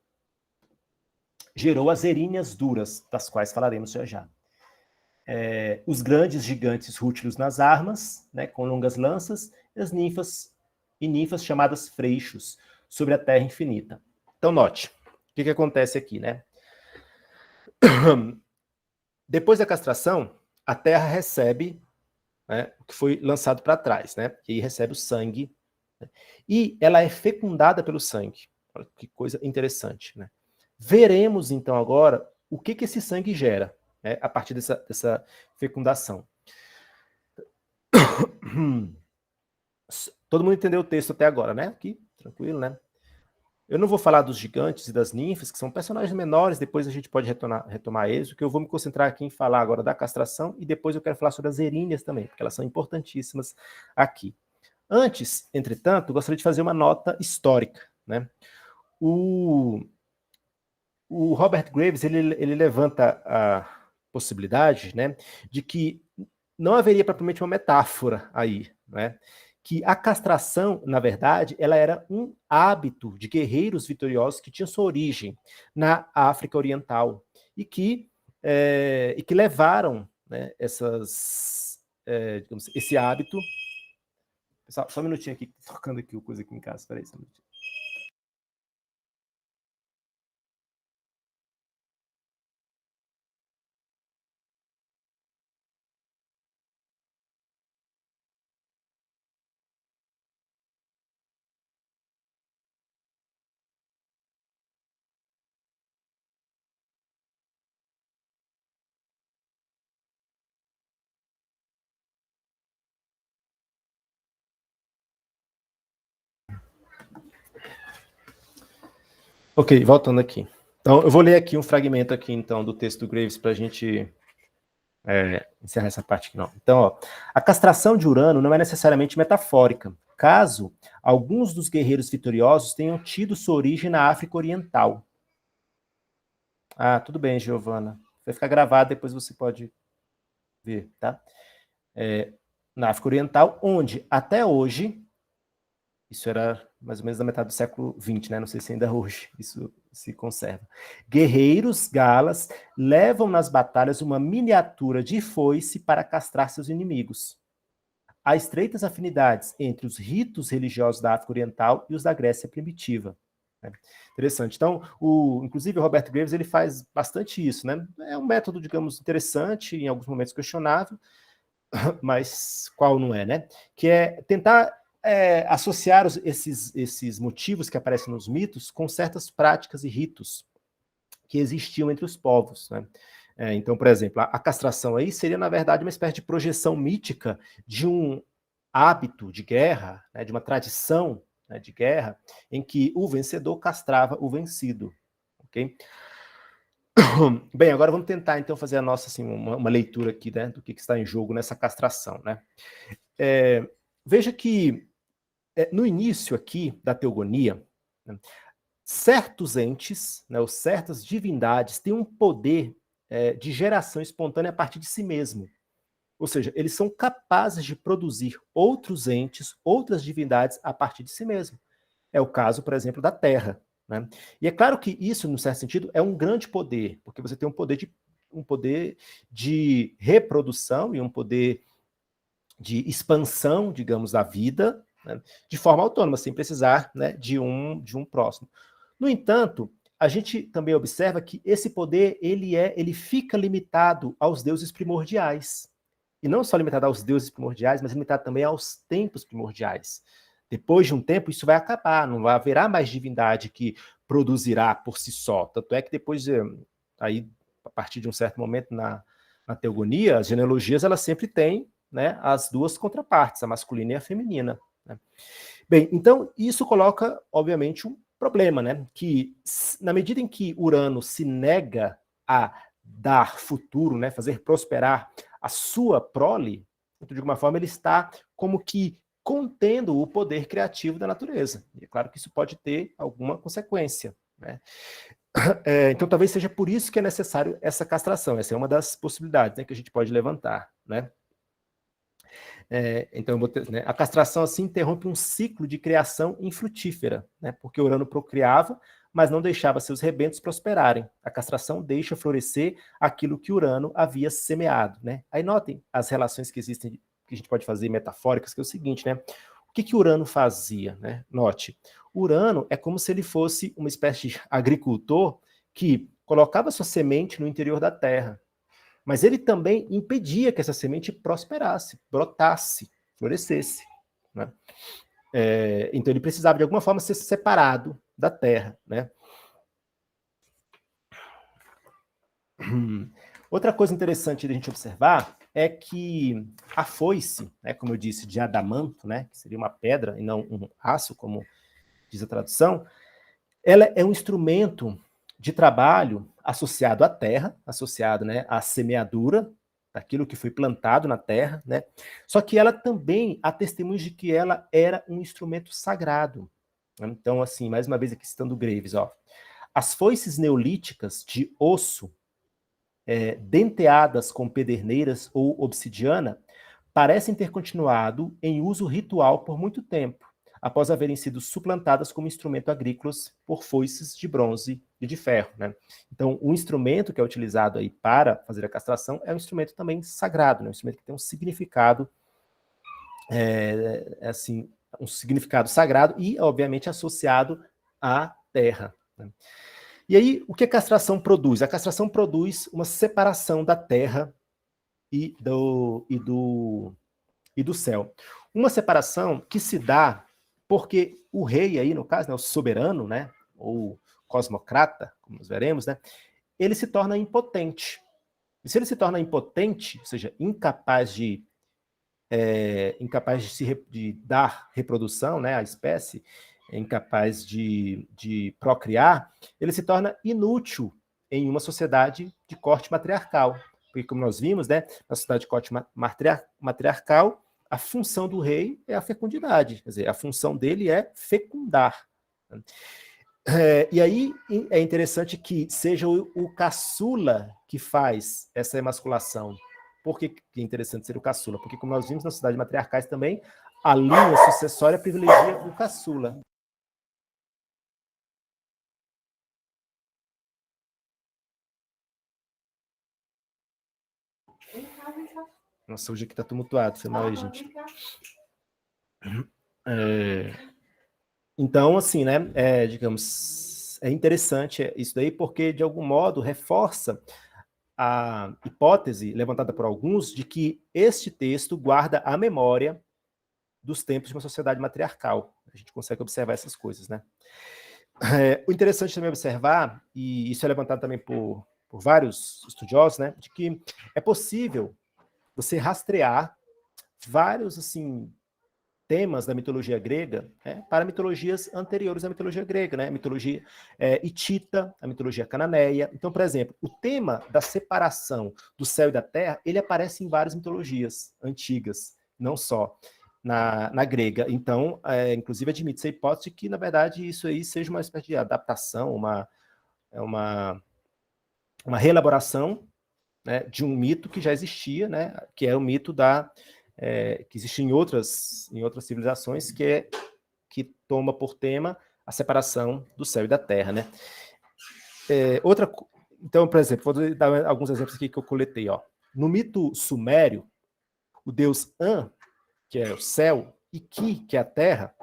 gerou as erinhas duras, das quais falaremos já. Os grandes gigantes rútilos nas armas, né, com longas lanças, e as ninfas chamadas freixos, sobre a terra infinita. Então, note, o que acontece aqui, né? Depois da castração, a terra recebe né, o que foi lançado para trás, né? E aí recebe o sangue, né, e ela é fecundada pelo sangue. Olha que coisa interessante, né? Veremos, então, agora, o que esse sangue gera, né, a partir dessa fecundação. Todo mundo entendeu o texto até agora, né? Aqui, tranquilo, né? Eu não vou falar dos gigantes e das ninfas, que são personagens menores, depois a gente pode retomar eles, o que eu vou me concentrar aqui em falar agora da castração, e depois eu quero falar sobre as eríneas também, porque elas são importantíssimas aqui. Antes, entretanto, eu gostaria de fazer uma nota histórica, né? O Robert Graves, ele levanta a possibilidade, né, de que não haveria propriamente uma metáfora aí, né? Que a castração, na verdade, ela era um hábito de guerreiros vitoriosos que tinha sua origem na África Oriental e que levaram, né, digamos, esse hábito. Pessoal, só um minutinho aqui, tocando aqui o coisa aqui em casa, espera aí, só um minutinho. Ok, voltando aqui. Então, eu vou ler aqui um fragmento aqui, então, do texto do Graves para a gente encerrar essa parte aqui, não. Então, ó, a castração de Urano não é necessariamente metafórica, caso alguns dos guerreiros vitoriosos tenham tido sua origem na África Oriental. Ah, tudo bem, Giovana. Vai ficar gravado, depois você pode ver, tá? Na África Oriental, onde, até hoje, isso era mais ou menos na metade do século XX, né? Não sei se ainda hoje isso se conserva. Guerreiros galas levam nas batalhas uma miniatura de foice para castrar seus inimigos. Há estreitas afinidades entre os ritos religiosos da África Oriental e os da Grécia primitiva. Interessante. Então, inclusive o Robert Graves ele faz bastante isso, né? É um método, digamos, interessante, em alguns momentos questionável, mas qual não é, né? Que é tentar associar esses motivos que aparecem nos mitos com certas práticas e ritos que existiam entre os povos, né? Então, por exemplo, a castração aí seria, na verdade, uma espécie de projeção mítica de um hábito de guerra, né, de uma tradição, né, de guerra, em que o vencedor castrava o vencido. Ok? Bem, agora vamos tentar, então, fazer a nossa, assim, uma leitura aqui, né, do que está em jogo nessa castração, né? Veja que, no início aqui da teogonia, né, certos entes, né, ou certas divindades têm um poder de geração espontânea a partir de si mesmo. Ou seja, eles são capazes de produzir outros entes, outras divindades a partir de si mesmo. É o caso, por exemplo, da Terra, né? E é claro que isso, num certo sentido, é um grande poder, porque você tem um poder de reprodução e um poder de expansão, digamos, da vida, né, de forma autônoma, sem precisar, né, de um próximo. No entanto, a gente também observa que esse poder ele fica limitado aos deuses primordiais. E não só limitado aos deuses primordiais, mas limitado também aos tempos primordiais. Depois de um tempo, isso vai acabar, não haverá mais divindade que produzirá por si só. Tanto é que depois, aí, a partir de um certo momento na teogonia, as genealogias elas sempre têm, né, as duas contrapartes, a masculina e a feminina, né? Bem, então isso coloca, obviamente, um problema, né? Que na medida em que Urano se nega a dar futuro, né, fazer prosperar a sua prole, de alguma forma ele está como que contendo o poder criativo da natureza. E é claro que isso pode ter alguma consequência, né? Então talvez seja por isso que é necessário essa castração. Essa é uma das possibilidades, né, que a gente pode levantar, né? Então, né, a castração assim interrompe um ciclo de criação infrutífera, né, porque Urano procriava, mas não deixava seus rebentos prosperarem. A castração deixa florescer aquilo que Urano havia semeado, né? Aí notem as relações que existem, que a gente pode fazer metafóricas, que é o seguinte, né? O que Urano fazia, né? Note, Urano é como se ele fosse uma espécie de agricultor que colocava sua semente no interior da Terra. mas ele também impedia que essa semente prosperasse, brotasse, florescesse, né? Então ele precisava de alguma forma ser separado da terra, né? Outra coisa interessante de a gente observar é que a foice, né, como eu disse, de adamanto, né, que seria uma pedra e não um aço, como diz a tradução, ela é um instrumento de trabalho associado à terra, associado, né, à semeadura, daquilo que foi plantado na terra, né? Só que ela também há testemunhos de que ela era um instrumento sagrado. Então, assim, mais uma vez aqui citando Graves, ó, as foices neolíticas de osso, denteadas com pederneiras ou obsidiana, parecem ter continuado em uso ritual por muito tempo, após haverem sido suplantadas como instrumento agrícolas por foices de bronze e de ferro, né? Então, o instrumento que é utilizado aí para fazer a castração é um instrumento também sagrado, né? Um instrumento que tem um significado, assim, um significado sagrado e, obviamente, associado à terra, né? E aí, o que a castração produz? A castração produz uma separação da terra e do céu. Uma separação que se dá porque o rei aí, no caso, né, o soberano, né, ou cosmocrata, como nós veremos, né, ele se torna impotente. E se ele se torna impotente, ou seja, incapaz de de dar reprodução, né, à espécie, incapaz de procriar, ele se torna inútil em uma sociedade de corte matriarcal. Porque, como nós vimos, né, na sociedade de corte matriarcal, a função do rei é a fecundidade, quer dizer, a função dele é fecundar. E aí é interessante que seja o caçula que faz essa emasculação. Por que é interessante ser o caçula? Porque, como nós vimos nas sociedades matriarcais também, a linha sucessória privilegia o caçula. Nossa, hoje aqui tá tumultuado, foi mal aí, gente. Então, assim, né, digamos, é interessante isso daí porque, de algum modo, reforça a hipótese levantada por alguns de que este texto guarda a memória dos tempos de uma sociedade matriarcal. A gente consegue observar essas coisas, né? O interessante também observar, e isso é levantado também por vários estudiosos, né, de que é possível você rastrear vários, assim, temas da mitologia grega, né, para mitologias anteriores à mitologia grega, né? A mitologia hitita, a mitologia cananeia. Então, por exemplo, o tema da separação do céu e da terra, ele aparece em várias mitologias antigas, não só na grega. Então, inclusive, admite-se a hipótese que, na verdade, isso aí seja uma espécie de adaptação, uma reelaboração, né, de um mito que já existia, né, que é o mito que existe em outras civilizações, que toma por tema a separação do céu e da terra, né? Então, por exemplo, vou dar alguns exemplos aqui que eu coletei, ó. No mito sumério, o deus An, que é o céu, e Ki, que é a terra,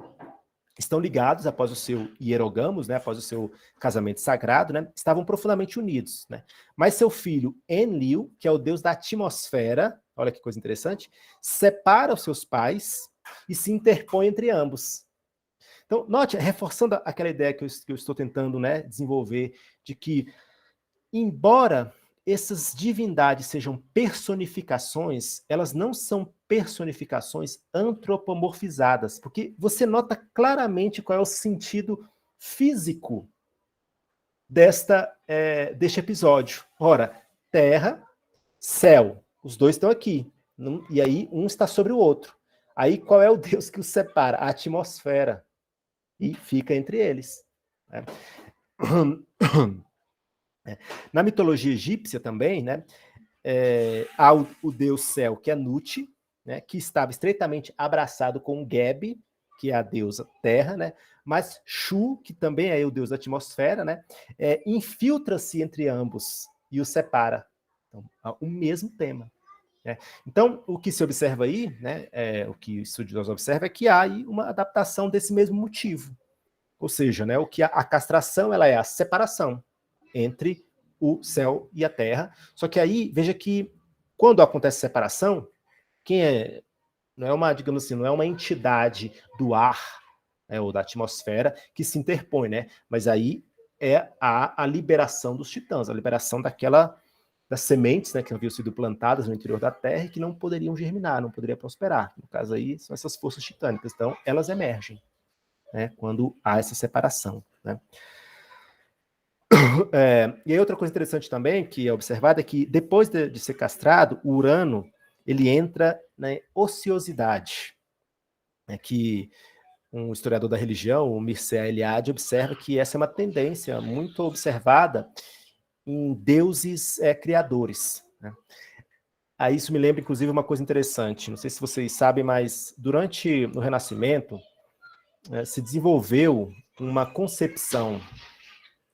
estão ligados após o seu hierogamos, né, após o seu casamento sagrado, né, estavam profundamente unidos, né? Mas seu filho Enlil, que é o deus da atmosfera, olha que coisa interessante, separa os seus pais e se interpõe entre ambos. Então, note, reforçando aquela ideia que eu estou tentando, né, desenvolver, de que, embora essas divindades sejam personificações, elas não são personificações antropomorfizadas, porque você nota claramente qual é o sentido físico deste episódio. Ora, terra, céu, os dois estão aqui, e aí um está sobre o outro. Aí qual é o Deus que os separa? A atmosfera, e fica entre eles, né? Na mitologia egípcia também, né, há o deus céu, que é Nut, né, que estava estreitamente abraçado com Geb, que é a deusa terra, né, mas Shu, que também é o deus da atmosfera, né, infiltra-se entre ambos e os separa. Então, o mesmo tema, né? Então, o que se observa aí, né, o que os estudiosos observam é que há aí uma adaptação desse mesmo motivo. Ou seja, né, o que a castração ela é a separação entre o céu e a terra. Só que aí, veja que quando acontece a separação, não é uma, digamos assim, não é uma entidade do ar, né, ou da atmosfera que se interpõe, né? Mas aí é a liberação dos titãs, a liberação das sementes, né, que haviam sido plantadas no interior da Terra e que não poderiam germinar, não poderiam prosperar. No caso aí, são essas forças titânicas. Então, elas emergem, né, quando há essa separação, né? E aí outra coisa interessante também que é observada é que depois de ser castrado, o Urano ele entra na ociosidade, né, que um historiador da religião, o Mircea Eliade, observa que essa é uma tendência muito observada em deuses criadores, né? Aí isso me lembra, inclusive, uma coisa interessante. Não sei se vocês sabem, mas durante o Renascimento se desenvolveu uma concepção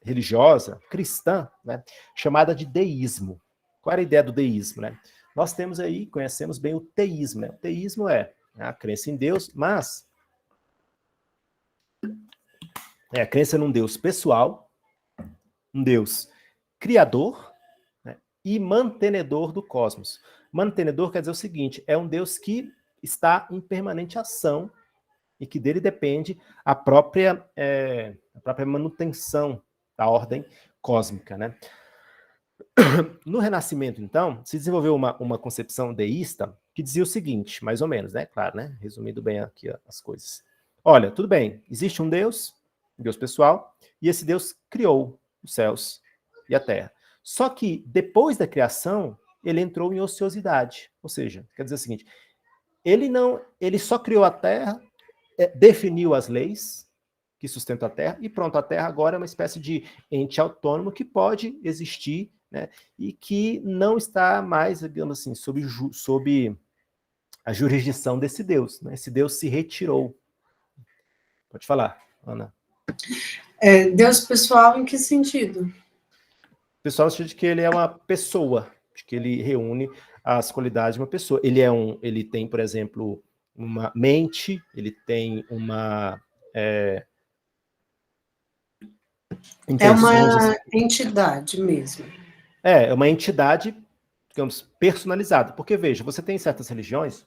religiosa, cristã, né, chamada de deísmo. Qual era a ideia do deísmo, né? Nós temos aí, conhecemos bem o teísmo, né? O teísmo é a crença em Deus, mas é a crença num Deus pessoal, um Deus criador, né, e mantenedor do cosmos. Mantenedor quer dizer o seguinte, é um Deus que está em permanente ação e que dele depende a própria manutenção da ordem cósmica, né? No Renascimento, então, se desenvolveu uma concepção deísta que dizia o seguinte, mais ou menos, né? Claro, né? Resumindo bem aqui as coisas. Olha, tudo bem, existe um Deus pessoal, e esse Deus criou os céus e a terra. Só que, depois da criação, ele entrou em ociosidade. Ou seja, quer dizer o seguinte, ele só criou a terra, definiu as leis que sustentam a terra, e pronto, a terra agora é uma espécie de ente autônomo que pode existir, né, e que não está mais, digamos assim, sob a jurisdição desse Deus, né? Esse Deus se retirou. Pode falar, Ana. Deus pessoal em que sentido? Pessoal, no sentido de que ele é uma pessoa, de que ele reúne as qualidades de uma pessoa. Ele tem, por exemplo, uma mente, ele tem uma É uma entidade mesmo. É uma entidade, digamos, personalizada. Porque, veja, você tem certas religiões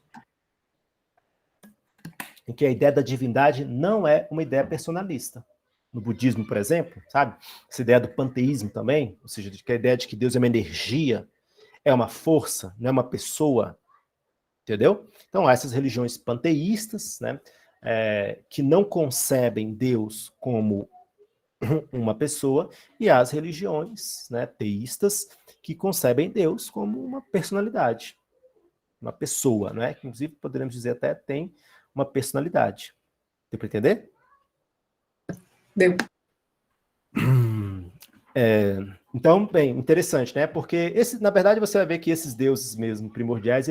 em que a ideia da divindade não é uma ideia personalista. No budismo, por exemplo, sabe? Essa ideia do panteísmo também, ou seja, de que a ideia de que Deus é uma energia, é uma força, não é uma pessoa, entendeu? Então, há essas religiões panteístas, né, que não concebem Deus como uma pessoa, e as religiões, né, teístas que concebem Deus como uma personalidade, uma pessoa, né? Que, inclusive, poderíamos dizer até tem uma personalidade. Deu para entender? Deu. Então, bem, interessante, né? Porque, na verdade, você vai ver que esses deuses mesmo primordiais,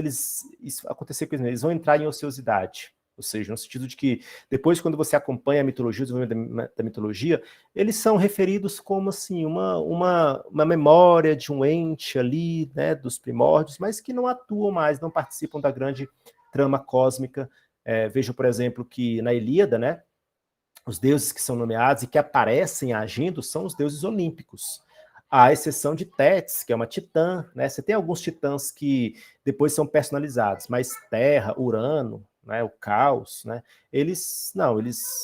isso acontecer com eles vão entrar em ociosidade. Ou seja, no sentido de que depois, quando você acompanha a mitologia, o desenvolvimento da mitologia, eles são referidos como assim, uma memória de um ente ali, né, dos primórdios, mas que não atuam mais, não participam da grande trama cósmica. Vejam, por exemplo, que na Ilíada, né, os deuses que são nomeados e que aparecem agindo são os deuses olímpicos, à exceção de Tétis, que é uma titã, né? Você tem alguns titãs que depois são personalizados, mas Terra, Urano, né, o Caos, né, eles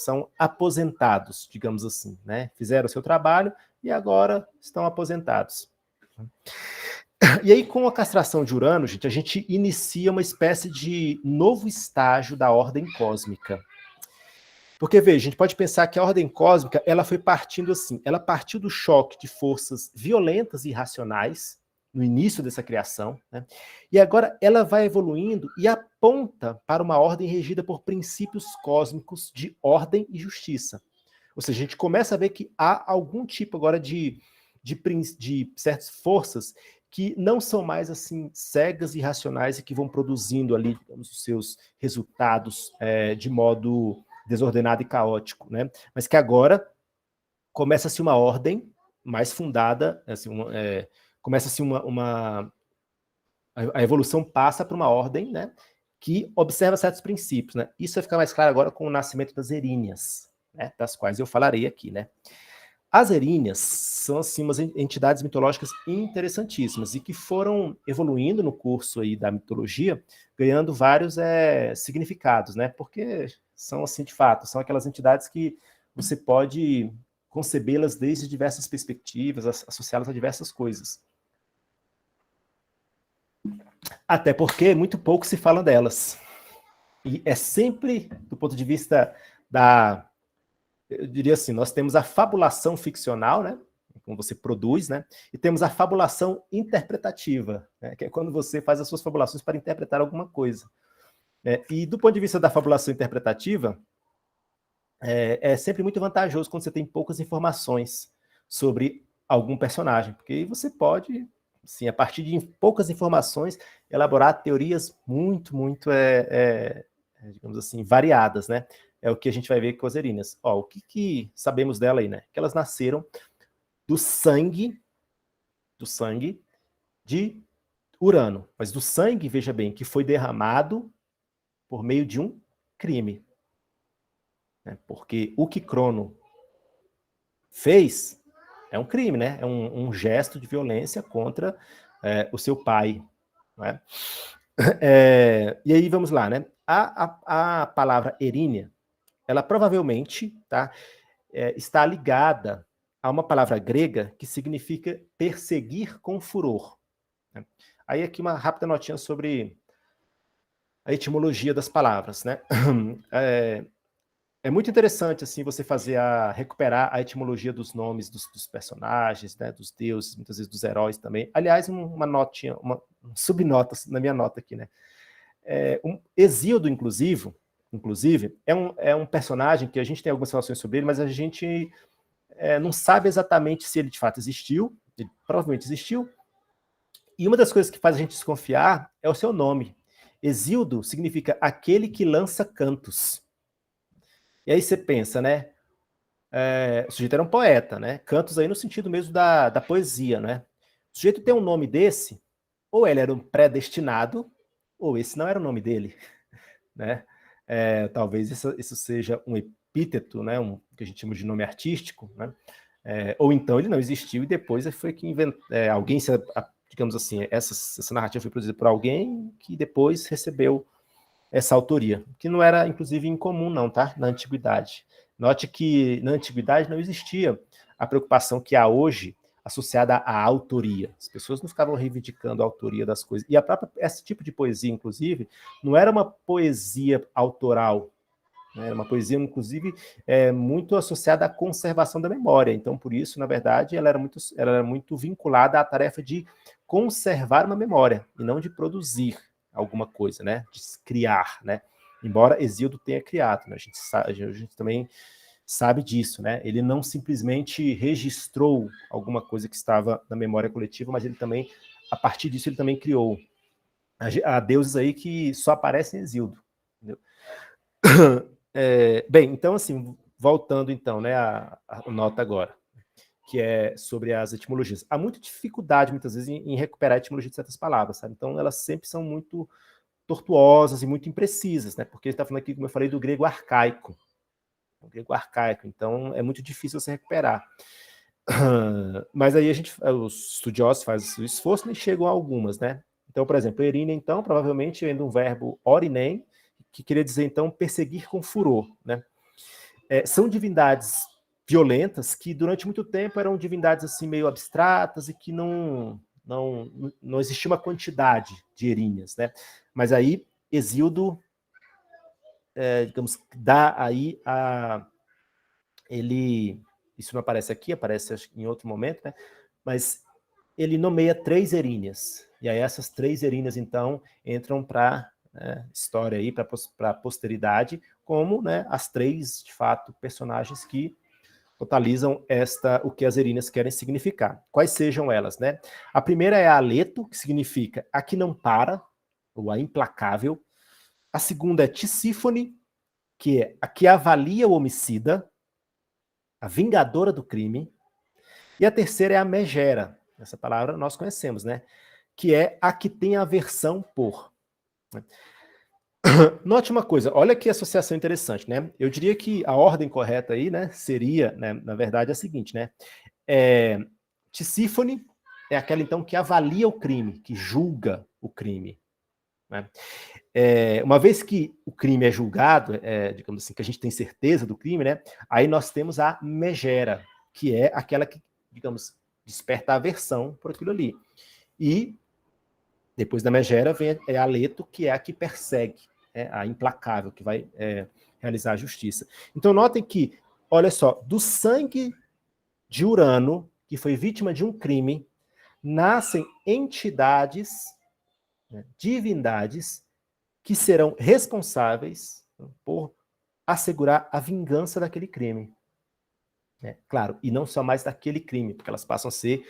são aposentados, digamos assim, né? Fizeram o seu trabalho e agora estão aposentados. E aí, com a castração de Urano, gente, a gente inicia uma espécie de novo estágio da ordem cósmica. Porque, veja, a gente pode pensar que a ordem cósmica, ela foi partindo assim, ela partiu do choque de forças violentas e irracionais, no início dessa criação, né? E agora ela vai evoluindo e aponta para uma ordem regida por princípios cósmicos de ordem e justiça. Ou seja, a gente começa a ver que há algum tipo agora de certas forças que não são mais assim cegas e irracionais e que vão produzindo ali, digamos, os seus resultados de modo desordenado e caótico, né? Mas que agora começa-se uma ordem mais fundada, assim, começa-se a evolução passa para uma ordem, né, que observa certos princípios, né? Isso vai ficar mais claro agora com o nascimento das Eríneas, né, das quais eu falarei aqui, né? As eríneas são, assim, umas entidades mitológicas interessantíssimas e que foram evoluindo no curso aí da mitologia, ganhando vários significados, né? Porque são, assim, de fato, são aquelas entidades que você pode concebê-las desde diversas perspectivas, associá-las a diversas coisas. Até porque muito pouco se fala delas. E é sempre, do ponto de vista eu diria assim, nós temos a fabulação ficcional, né, como você produz, né, e temos a fabulação interpretativa, né, que é quando você faz as suas fabulações para interpretar alguma coisa. E do ponto de vista da fabulação interpretativa, é sempre muito vantajoso quando você tem poucas informações sobre algum personagem, porque aí você pode, sim, a partir de poucas informações, elaborar teorias muito, digamos assim, variadas, né? É o que a gente vai ver com as eríneas. Ó, o que sabemos dela aí, né? Que elas nasceram do sangue de Urano. Mas do sangue, veja bem, que foi derramado por meio de um crime. Né? Porque o que Crono fez é um crime, né? É um gesto de violência contra o seu pai. Né? E aí vamos lá, né? A palavra erínea, ela provavelmente, tá, está ligada a uma palavra grega que significa perseguir com furor. Né? Aí aqui uma rápida notinha sobre a etimologia das palavras, né? É muito interessante assim você recuperar a etimologia dos nomes dos personagens, né, dos deuses, muitas vezes dos heróis também. Aliás, uma notinha, uma subnota na minha nota aqui, né? Hesíodo, inclusive, é um personagem que a gente tem algumas relações sobre ele, mas a gente não sabe exatamente se ele de fato existiu. Ele provavelmente existiu. E uma das coisas que faz a gente desconfiar é o seu nome. Hesíodo significa aquele que lança cantos. E aí você pensa, né? O sujeito era um poeta, né? Cantos aí no sentido mesmo da poesia, né? O sujeito tem um nome desse, ou ele era um predestinado, ou esse não era o nome dele, né? Talvez isso seja um epíteto, né? Que a gente chama de nome artístico, né? Ou então ele não existiu e depois foi que alguém, digamos assim, essa narrativa foi produzida por alguém que depois recebeu essa autoria, que não era, inclusive, incomum, não, tá? Na antiguidade. Note que na antiguidade não existia a preocupação que há hoje associada à autoria. As pessoas não ficavam reivindicando a autoria das coisas. E esse tipo de poesia, inclusive, não era uma poesia autoral, né? Era uma poesia, inclusive, muito associada à conservação da memória. Então, por isso, na verdade, ela era muito vinculada à tarefa de conservar uma memória, e não de produzir alguma coisa, né? De criar, né? Embora Hesíodo tenha criado, né? A gente também sabe disso, né? Ele não simplesmente registrou alguma coisa que estava na memória coletiva, mas ele também, a partir disso, ele também criou. Há deuses aí que só aparecem em Hesíodo. Entendeu? Bem, então, assim, voltando então, né, a nota agora, que é sobre as etimologias. Há muita dificuldade, muitas vezes, em recuperar a etimologia de certas palavras, sabe? Então, elas sempre são muito tortuosas e muito imprecisas, né? Porque ele está falando aqui, como eu falei, do grego arcaico. O grego arcaico, então é muito difícil você recuperar. Mas aí os estudiosos fazem o esforço e chegam a algumas, né? Então, por exemplo, erine, então, provavelmente vem de um verbo orinem, que queria dizer, então, perseguir com furor, né? São divindades violentas que, durante muito tempo, eram divindades, assim, meio abstratas e que não existia uma quantidade de eríneas, né? Mas aí, Hesíodo, digamos, dá aí isso não aparece aqui, aparece em outro momento, né? Mas ele nomeia 3 eríneas. E aí essas 3 eríneas, então, entram para história aí, para a posteridade, como, né, as 3, de fato, personagens que totalizam o que as eríneas querem significar. Quais sejam elas, né? A primeira é a Aleto, que significa a que não para, ou a implacável. A segunda é Tisífone, que é a que avalia o homicida, a vingadora do crime. E a terceira é a Megera. Essa palavra nós conhecemos, né? Que é a que tem aversão por. Note uma coisa, olha que associação interessante, né? Eu diria que a ordem correta aí, né, seria, né, na verdade, a seguinte, né? Tisífone é aquela, então, que avalia o crime, que julga o crime, né? Uma vez que o crime é julgado, digamos assim, que a gente tem certeza do crime, né? Aí nós temos a megera, que é aquela que, digamos, desperta aversão por aquilo ali. E depois da megera vem a leto, que é a que persegue, a implacável, que vai realizar a justiça. Então notem que, olha só, do sangue de Urano, que foi vítima de um crime, nascem entidades, né, divindades, que serão responsáveis por assegurar a vingança daquele crime. Claro, e não só mais daquele crime, porque elas passam a ser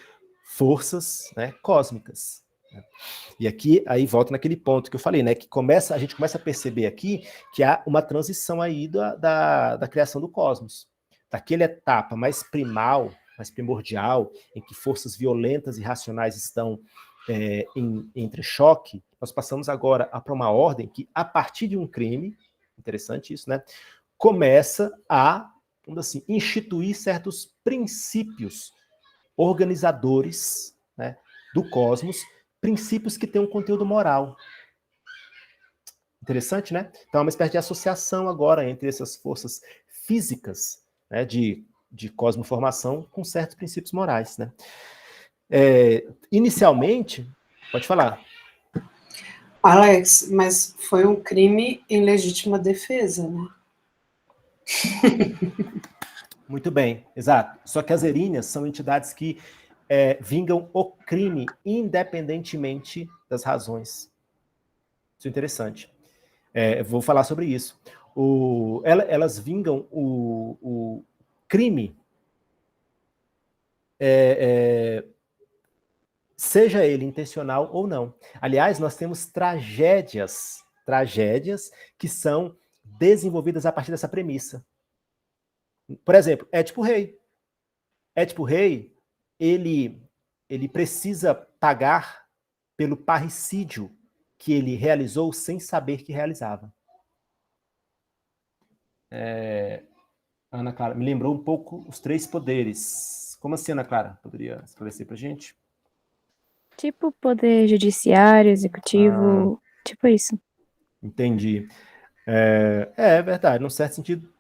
forças, né, cósmicas. E aqui, aí volta naquele ponto que eu falei, né, que a gente começa a perceber aqui que há uma transição aí da criação do cosmos. Daquela etapa mais primal, mais primordial, em que forças violentas e racionais estão em entrechoque, nós passamos agora para uma ordem que, a partir de um crime, interessante isso, né, começa a, vamos assim, instituir certos princípios organizadores, né, do cosmos, princípios que têm um conteúdo moral. Interessante, né? Então é uma espécie de associação agora entre essas forças físicas, né, de cosmoformação com certos princípios morais, né? Inicialmente, pode falar. Alex, mas foi um crime em legítima defesa, né? Muito bem, exato. Só que as eríneas são entidades que vingam o crime independentemente das razões. Isso é interessante. Vou falar sobre isso. Elas vingam o crime, seja ele intencional ou não. Aliás, nós temos tragédias que são desenvolvidas a partir dessa premissa. Por exemplo, Édipo Rei. Édipo Rei, ele precisa pagar pelo parricídio que ele realizou sem saber que realizava. Ana Clara, me lembrou um pouco os 3 poderes. Como assim, Ana Clara? Poderia esclarecer pra gente? Tipo poder judiciário, executivo, tipo isso. Entendi. É verdade, num certo sentido.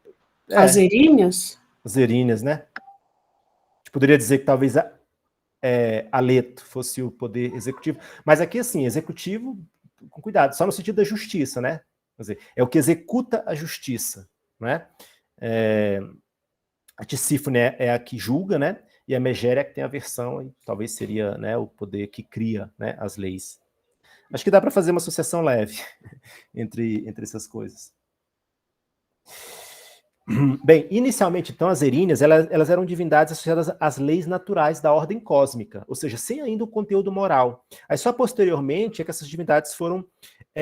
As eríneas? As eríneas, né? A gente poderia dizer que talvez a leto fosse o poder executivo. Mas aqui, assim, executivo, com cuidado, só no sentido da justiça, né? Quer dizer, é o que executa a justiça, né? A Tisífone é a que julga, né? E a Megera é a que tem a versão, e talvez seria, né, o poder que cria, né, as leis. Acho que dá para fazer uma associação leve entre essas coisas. Bem, inicialmente, então, as eríneas, elas eram divindades associadas às leis naturais da ordem cósmica, ou seja, sem ainda o conteúdo moral. Aí só posteriormente é que essas divindades foram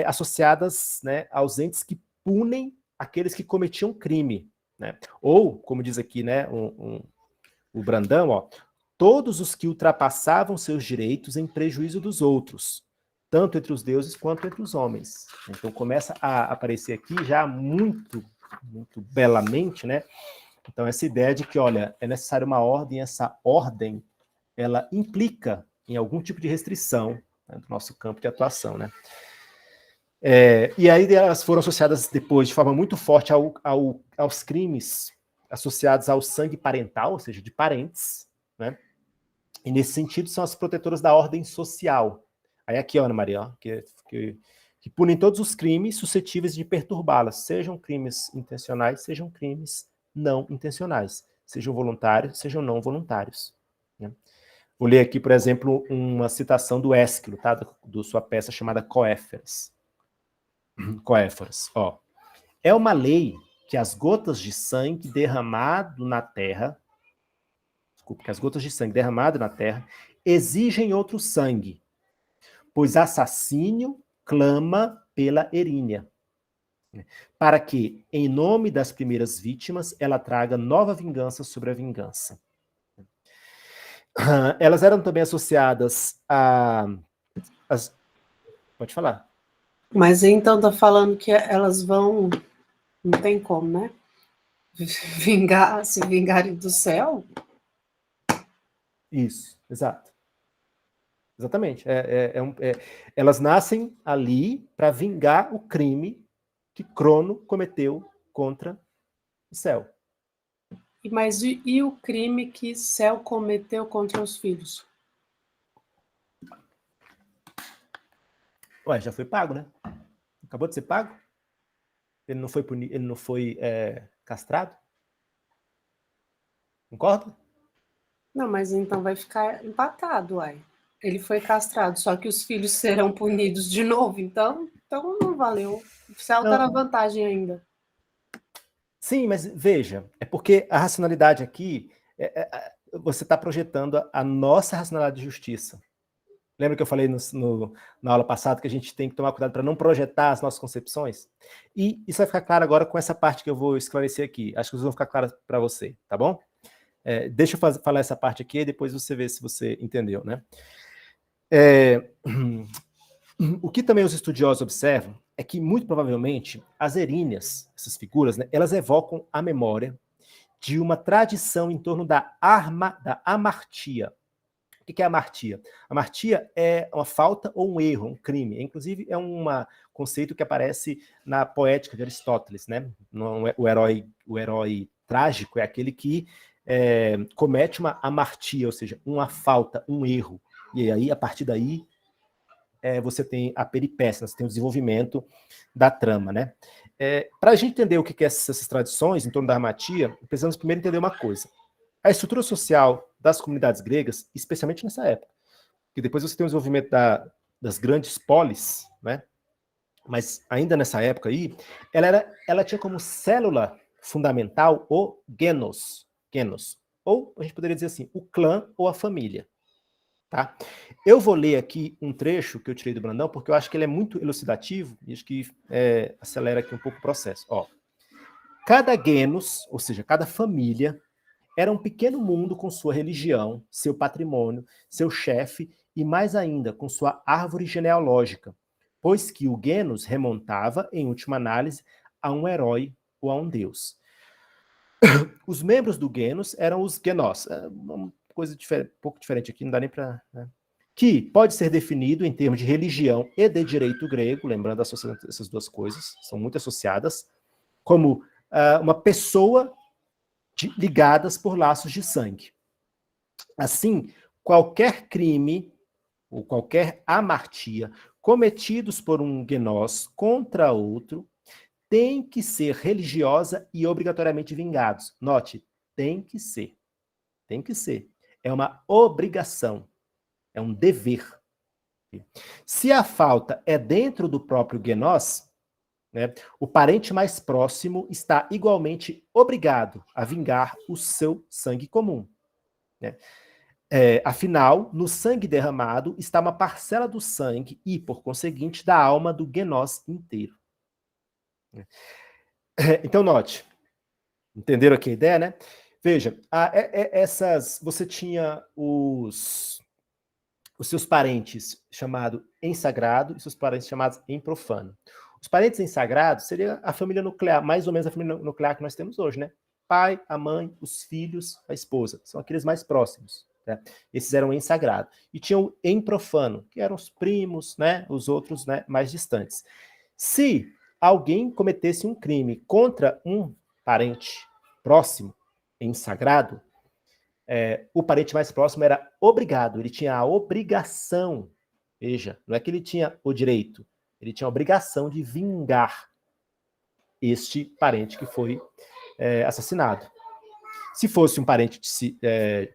associadas, né, aos entes que punem aqueles que cometiam crime, né? Ou, como diz aqui, né, o Brandão, ó, todos os que ultrapassavam seus direitos em prejuízo dos outros, tanto entre os deuses quanto entre os homens. Então começa a aparecer aqui já muito belamente, né? Então essa ideia de que, olha, é necessária uma ordem, essa ordem, ela implica em algum tipo de restrição, né, do nosso campo de atuação, né? E aí elas foram associadas depois de forma muito forte aos crimes associados ao sangue parental, ou seja, de parentes, né? E nesse sentido são as protetoras da ordem social. Aí aqui, Ana Maria, ó, que punem todos os crimes suscetíveis de perturbá-las, sejam crimes intencionais, sejam crimes não intencionais, sejam voluntários, sejam não voluntários, né? Vou ler aqui, por exemplo, uma citação do Ésquilo, tá? Do sua peça chamada Coéforas. Coéforas, ó. É uma lei que as gotas de sangue derramado na terra, que as gotas de sangue derramado na terra exigem outro sangue, pois assassínio clama pela erínia, para que, em nome das primeiras vítimas, ela traga nova vingança sobre a vingança. Elas eram também associadas a... Pode falar. Mas então tá falando que elas vão, não tem como, né? Se vingarem do céu? Isso, exato. Exatamente. Elas nascem ali para vingar o crime que Crono cometeu contra o céu. Mas e o crime que Céu cometeu contra os filhos? Ué, já foi pago, né? Acabou de ser pago? Ele não foi castrado? Concorda? Não, mas então vai ficar empatado, uai. Ele foi castrado, só que os filhos serão punidos de novo, então não valeu. O Céu tá na Não, vantagem ainda. sim, mas veja, é porque a racionalidade aqui, você está projetando a nossa racionalidade de justiça. Lembra que eu falei na aula passada que a gente tem que tomar cuidado para não projetar as nossas concepções? E isso vai ficar claro agora com essa parte que eu vou esclarecer aqui. Acho que vão ficar claras para você, tá bom? Deixa eu falar essa parte aqui e depois você vê se você entendeu, né? O que também os estudiosos observam é que, muito provavelmente, as eríneas, essas figuras, né, elas evocam a memória de uma tradição em torno da amartia. O que é amartia? Amartia é uma falta ou um erro, um crime. Inclusive, é um conceito que aparece na poética de Aristóteles, né? O herói trágico é aquele que comete uma amartia, ou seja, uma falta, um erro. E aí, a partir daí, você tem a peripécia, você tem o desenvolvimento da trama, né? Para a gente entender o que é essas tradições em torno da amartia, precisamos primeiro entender uma coisa. A estrutura social das comunidades gregas, especialmente nessa época, que depois você tem o desenvolvimento das grandes polis, né? Mas ainda nessa época aí, ela tinha como célula fundamental o genos, ou a gente poderia dizer assim, o clã ou a família. Tá? Eu vou ler aqui um trecho que eu tirei do Brandão, porque eu acho que ele é muito elucidativo e acho que acelera aqui um pouco o processo. Ó, cada genus, ou seja, cada família, era um pequeno mundo com sua religião, seu patrimônio, seu chefe e, mais ainda, com sua árvore genealógica, pois que o genus remontava, em última análise, a um herói ou a um deus. Os membros do genus eram os genós, uma coisa um pouco diferente aqui, não dá nem para... Né? Que pode ser definido em termos de religião e de direito grego, lembrando associando essas duas coisas, são muito associadas, como uma pessoa ligadas por laços de sangue. Assim, qualquer crime ou qualquer amartia cometidos por um genós contra outro tem que ser religiosa e obrigatoriamente vingados. Note, tem que ser. Tem que ser. É uma obrigação. É um dever. Se a falta é dentro do próprio genós, né, o parente mais próximo está igualmente obrigado a vingar o seu sangue comum. Né? Afinal, no sangue derramado está uma parcela do sangue e, por conseguinte, da alma do genós inteiro. Então, note. Entenderam aqui a ideia, né? Veja, você tinha os seus parentes chamados em sagrado e seus parentes chamados em profano. Os parentes em sagrado seria a família nuclear, mais ou menos a família nuclear que nós temos hoje, né? Pai, a mãe, os filhos, a esposa. São aqueles mais próximos. Né? Esses eram em sagrado. E tinham em profano, que eram os primos, né? Os outros, né? Mais distantes. Se alguém cometesse um crime contra um parente próximo, em sagrado, o parente mais próximo era obrigado, ele tinha a obrigação, veja, não é que ele tinha o direito, ele tinha a obrigação de vingar este parente que foi assassinado. Se fosse um parente,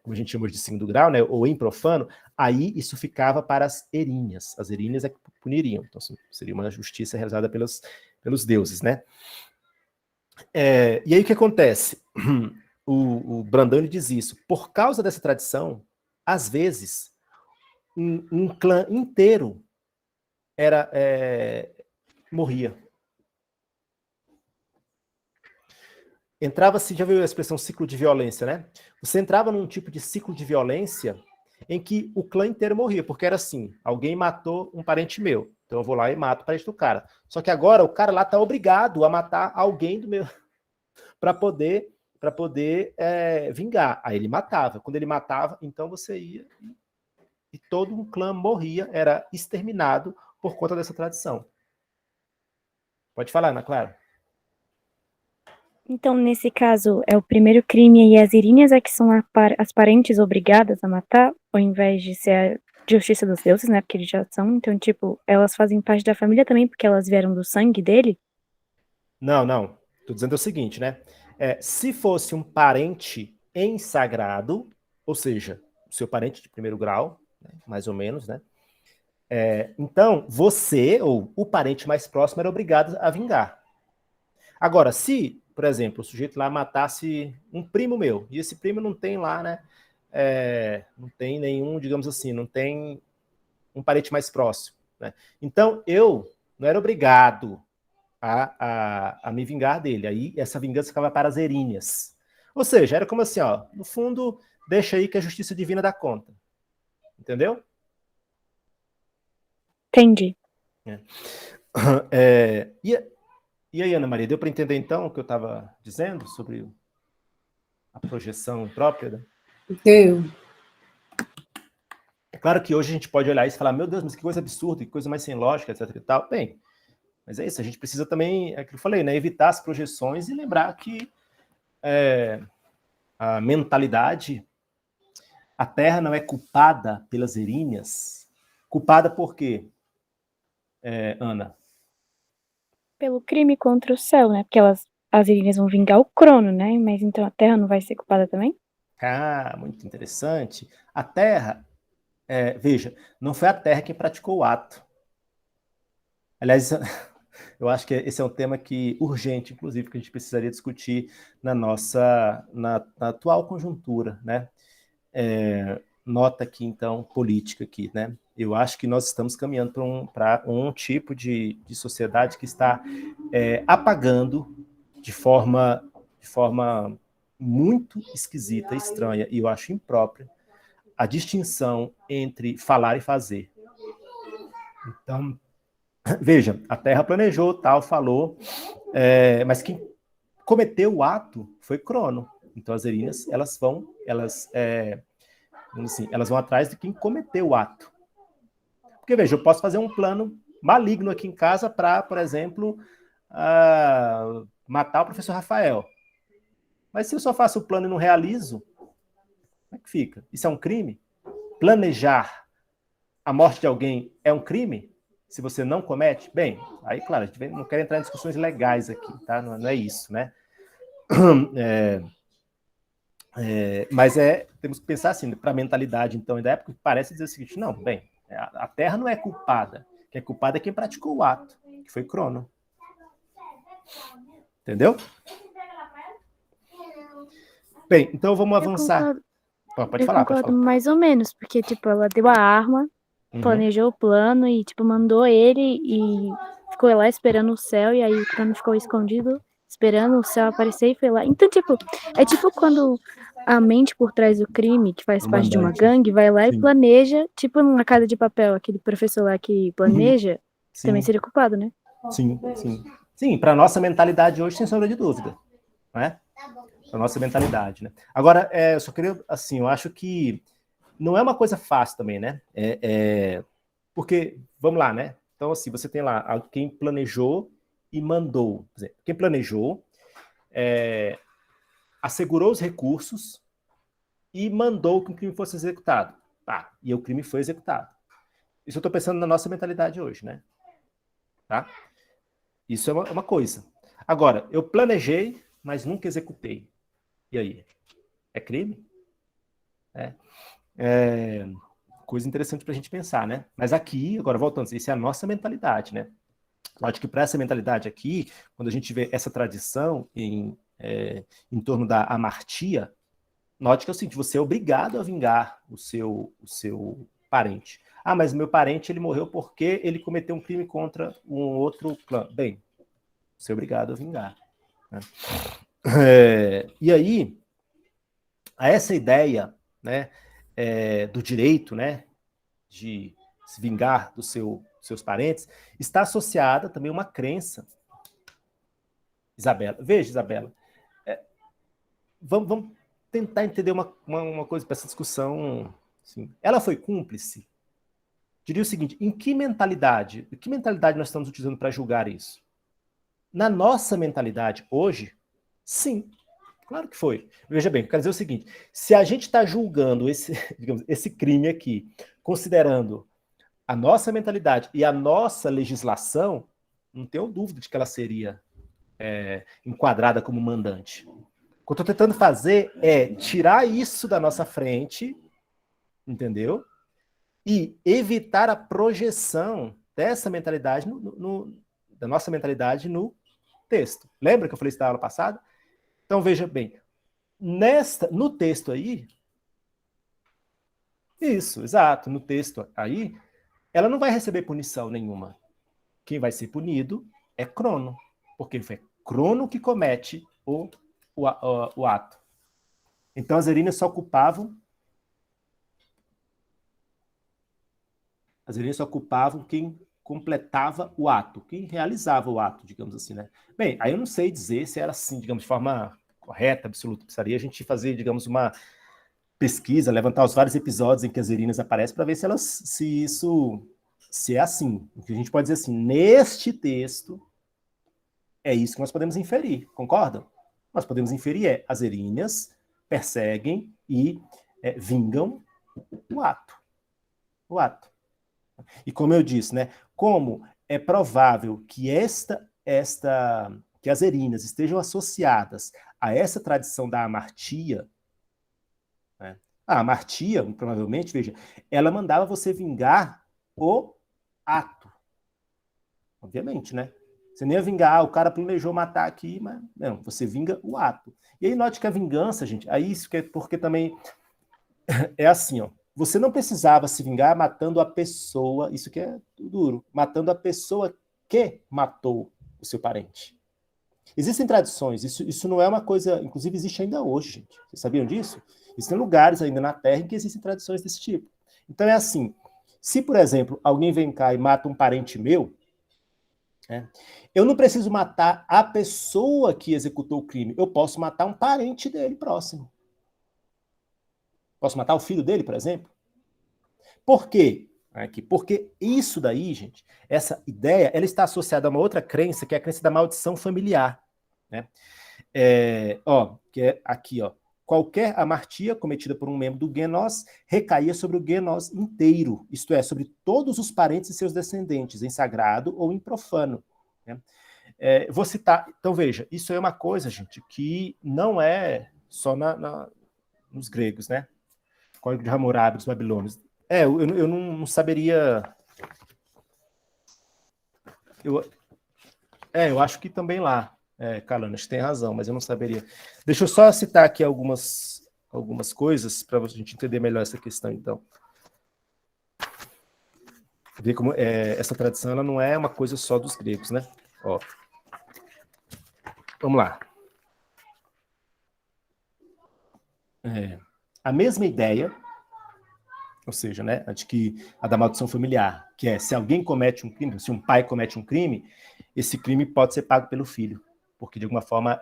como a gente chama de segundo grau, né, ou improfano, aí isso ficava para as eríneas. As eríneas é que puniriam. Então, seria uma justiça realizada pelos deuses, né? E aí o que acontece? O Brandão diz isso. Por causa dessa tradição, às vezes, um clã inteiro morria. Entrava-se, já viu a expressão ciclo de violência, né? Você entrava num tipo de ciclo de violência em que o clã inteiro morria, porque era assim, alguém matou um parente meu, então eu vou lá e mato o parente do cara. Só que agora o cara lá tá obrigado a matar alguém do meu para poder vingar. Aí ele matava. Quando ele matava, então você ia e todo um clã morria, era exterminado por conta dessa tradição. Pode falar, Ana Clara. Então, nesse caso, é o primeiro crime e as Iríneas é que são as parentes obrigadas a matar, ao invés de ser a justiça dos deuses, né? Porque eles já são. Então, tipo, elas fazem parte da família também, porque elas vieram do sangue dele? Não. Tô dizendo o seguinte, né? Se fosse um parente em sagrado, ou seja, o seu parente de primeiro grau, né, mais ou menos, né? Então, você, ou o parente mais próximo, era obrigado a vingar. Agora, se, por exemplo, o sujeito lá matasse um primo meu, e esse primo não tem lá, né? Não tem nenhum, digamos assim, não tem um parente mais próximo, né? Então, eu não era obrigado a me vingar dele. Aí, essa vingança ficava para as Eríneas. Ou seja, era como assim, ó, no fundo, deixa aí que a justiça divina dá conta. Entendeu? Entendi. E aí, Ana Maria, deu para entender então o que eu estava dizendo sobre a projeção própria? Né? Deu. É claro que hoje a gente pode olhar isso e falar, meu Deus, mas que coisa absurda, que coisa mais sem lógica, etc e tal. Bem, mas é isso, a gente precisa também, é o que eu falei, né, evitar as projeções e lembrar que a mentalidade, a Terra não é culpada pelas Eríneas. Culpada por quê, Ana? Pelo crime contra o céu, né? Porque as Iríneas vão vingar o Crono, né? Mas então a Terra não vai ser culpada também? Ah, muito interessante. A Terra, veja, não foi a Terra quem praticou o ato. Aliás, eu acho que esse é um tema urgente, inclusive, que a gente precisaria discutir na atual conjuntura, né? Nota aqui, então, política aqui, né? Eu acho que nós estamos caminhando para um tipo de sociedade que está apagando de forma muito esquisita, estranha, e eu acho imprópria, a distinção entre falar e fazer. Então, veja, a Terra planejou, tal, falou, mas quem cometeu o ato foi Crono. Então as Eríneas, elas vão atrás de quem cometeu o ato. Porque, veja, eu posso fazer um plano maligno aqui em casa para, por exemplo, matar o professor Rafael. Mas se eu só faço o plano e não realizo, como é que fica? Isso é um crime? Planejar a morte de alguém é um crime? Se você não comete? Bem, aí, claro, a gente não quer entrar em discussões legais aqui, tá? Não é isso, né? Mas temos que pensar assim, para a mentalidade, então, da época, parece dizer o seguinte, não, bem, a Terra não é culpada, quem é culpado é quem praticou o ato, que foi Crono. Entendeu? Bem, então vamos avançar. Pode falar, pode Concordo falar. mais ou menos, porque, tipo, ela deu a arma, planejou o plano e, tipo, mandou ele e ficou lá esperando o céu, e aí o Crono ficou escondido, esperando o céu aparecer e foi lá. Então, tipo, é tipo quando a mente por trás do crime, que faz parte de uma gangue, vai lá e planeja, tipo numa Casa de Papel, aquele professor lá que planeja, também seria culpado, né? Sim. Sim, para nossa mentalidade hoje, sem sombra de dúvida. Não é? Para nossa mentalidade, né? Agora, eu só queria, assim, eu acho que não é uma coisa fácil também, né? Porque, vamos lá, né? Então, assim, você tem lá quem planejou e mandou. Por exemplo, quem planejou assegurou os recursos e mandou que o crime fosse executado. Tá, e o crime foi executado. Isso eu estou pensando na nossa mentalidade hoje, né? Tá? Isso é uma coisa. Agora, eu planejei, mas nunca executei. E aí? É crime? Coisa interessante para a gente pensar, né? Mas aqui, agora voltando, isso é a nossa mentalidade, né? Acho que para essa mentalidade aqui, quando a gente vê essa tradição em torno da amartia, note que é o seguinte, você é obrigado a vingar o seu parente. Ah, mas meu parente ele morreu porque ele cometeu um crime contra um outro clã. Bem, você é obrigado a vingar. Né? E aí, essa ideia, né, do direito, né, de se vingar dos seus parentes, está associada também a uma crença. Isabela, veja, Isabela, vamos tentar entender uma coisa para essa discussão. Assim. Ela foi cúmplice? Diria o seguinte, em que mentalidade nós estamos utilizando para julgar isso? Na nossa mentalidade, hoje, sim, claro que foi. Veja bem, eu quero dizer o seguinte, se a gente está julgando digamos, esse crime aqui, considerando a nossa mentalidade e a nossa legislação, não tenho dúvida de que ela seria enquadrada como mandante. O que eu estou tentando fazer é tirar isso da nossa frente, entendeu? E evitar a projeção dessa mentalidade, da nossa mentalidade no texto. Lembra que eu falei isso na aula passada? Então, veja bem, no texto aí, isso, exato, no texto aí, ela não vai receber punição nenhuma. Quem vai ser punido é Crono, porque foi Crono que comete o ato. Então, as Erinas só culpavam quem completava o ato, quem realizava o ato, digamos assim, né? Bem, aí eu não sei dizer se era assim, digamos, de forma correta, absoluta. Precisaria a gente fazer, digamos, uma pesquisa, levantar os vários episódios em que as Erinas aparecem para ver se é assim. O que a gente pode dizer assim, neste texto, é isso que nós podemos inferir, concordam? Nós podemos inferir as Erinas perseguem e vingam o ato. O ato. E como eu disse, né, como é provável que que as Erinas estejam associadas a essa tradição da amartia, né? A amartia, provavelmente, veja, ela mandava você vingar o ato. Obviamente, né? Você nem ia vingar, o cara planejou matar aqui, mas não, você vinga o ato. E aí note que a vingança, gente, aí isso que é porque também é assim, ó. Você não precisava se vingar matando a pessoa, isso que é duro, matando a pessoa que matou o seu parente. Existem tradições, isso não é uma coisa, inclusive existe ainda hoje, gente. Vocês sabiam disso? Existem lugares ainda na Terra em que existem tradições desse tipo. Então é assim, se, por exemplo, alguém vem cá e mata um parente meu, né, eu não preciso matar a pessoa que executou o crime, eu posso matar um parente dele próximo. Posso matar o filho dele, por exemplo? Por quê? Porque isso daí, gente, essa ideia, ela está associada a uma outra crença, que é a crença da maldição familiar. Né? Que é aqui, ó. Qualquer amartia cometida por um membro do Genós recaía sobre o Genós inteiro, isto é, sobre todos os parentes e seus descendentes, em sagrado ou em profano. Né? Vou citar, então veja, isso é uma coisa, gente, que não é só nos gregos, né? Código de Hammurabi dos babilônios. Eu não saberia. Eu acho que também lá. Kalanas tem razão, mas eu não saberia. Deixa eu só citar aqui algumas coisas para a gente entender melhor essa questão, então. Ver como essa tradição ela não é uma coisa só dos gregos, né? Ó. Vamos lá. A mesma ideia, ou seja, né, a da maldição familiar, que é se alguém comete um crime, se um pai comete um crime, esse crime pode ser pago pelo filho, porque de alguma forma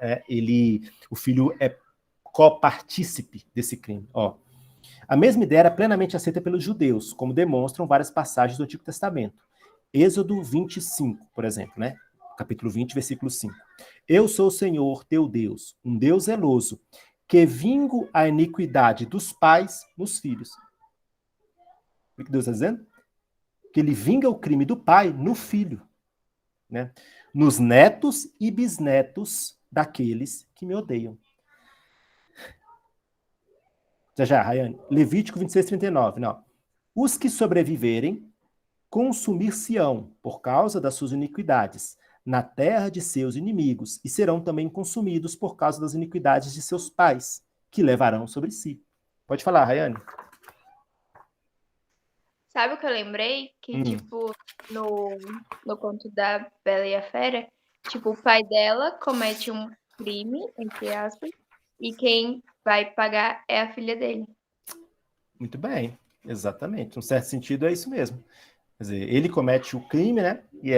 o filho é copartícipe desse crime. Ó, a mesma ideia era plenamente aceita pelos judeus, como demonstram várias passagens do Antigo Testamento. Êxodo 25, por exemplo, né? Capítulo 20, versículo 5. Eu sou o Senhor, teu Deus, um Deus zeloso, que vingo a iniquidade dos pais nos filhos. O que Deus está dizendo? Que ele vinga o crime do pai no filho, né? Nos netos e bisnetos daqueles que me odeiam. Já, Rayane. Levítico 26, 39. Não. Os que sobreviverem consumir-se-ão por causa das suas iniquidades na terra de seus inimigos e serão também consumidos por causa das iniquidades de seus pais, que levarão sobre si. Pode falar, Rayane. Sabe o que eu lembrei? Que, tipo, no conto da Bela e a Fera, tipo, o pai dela comete um crime, entre aspas, e quem vai pagar é a filha dele. Muito bem, exatamente. Num certo sentido, é isso mesmo. Quer dizer, ele comete o crime, né? E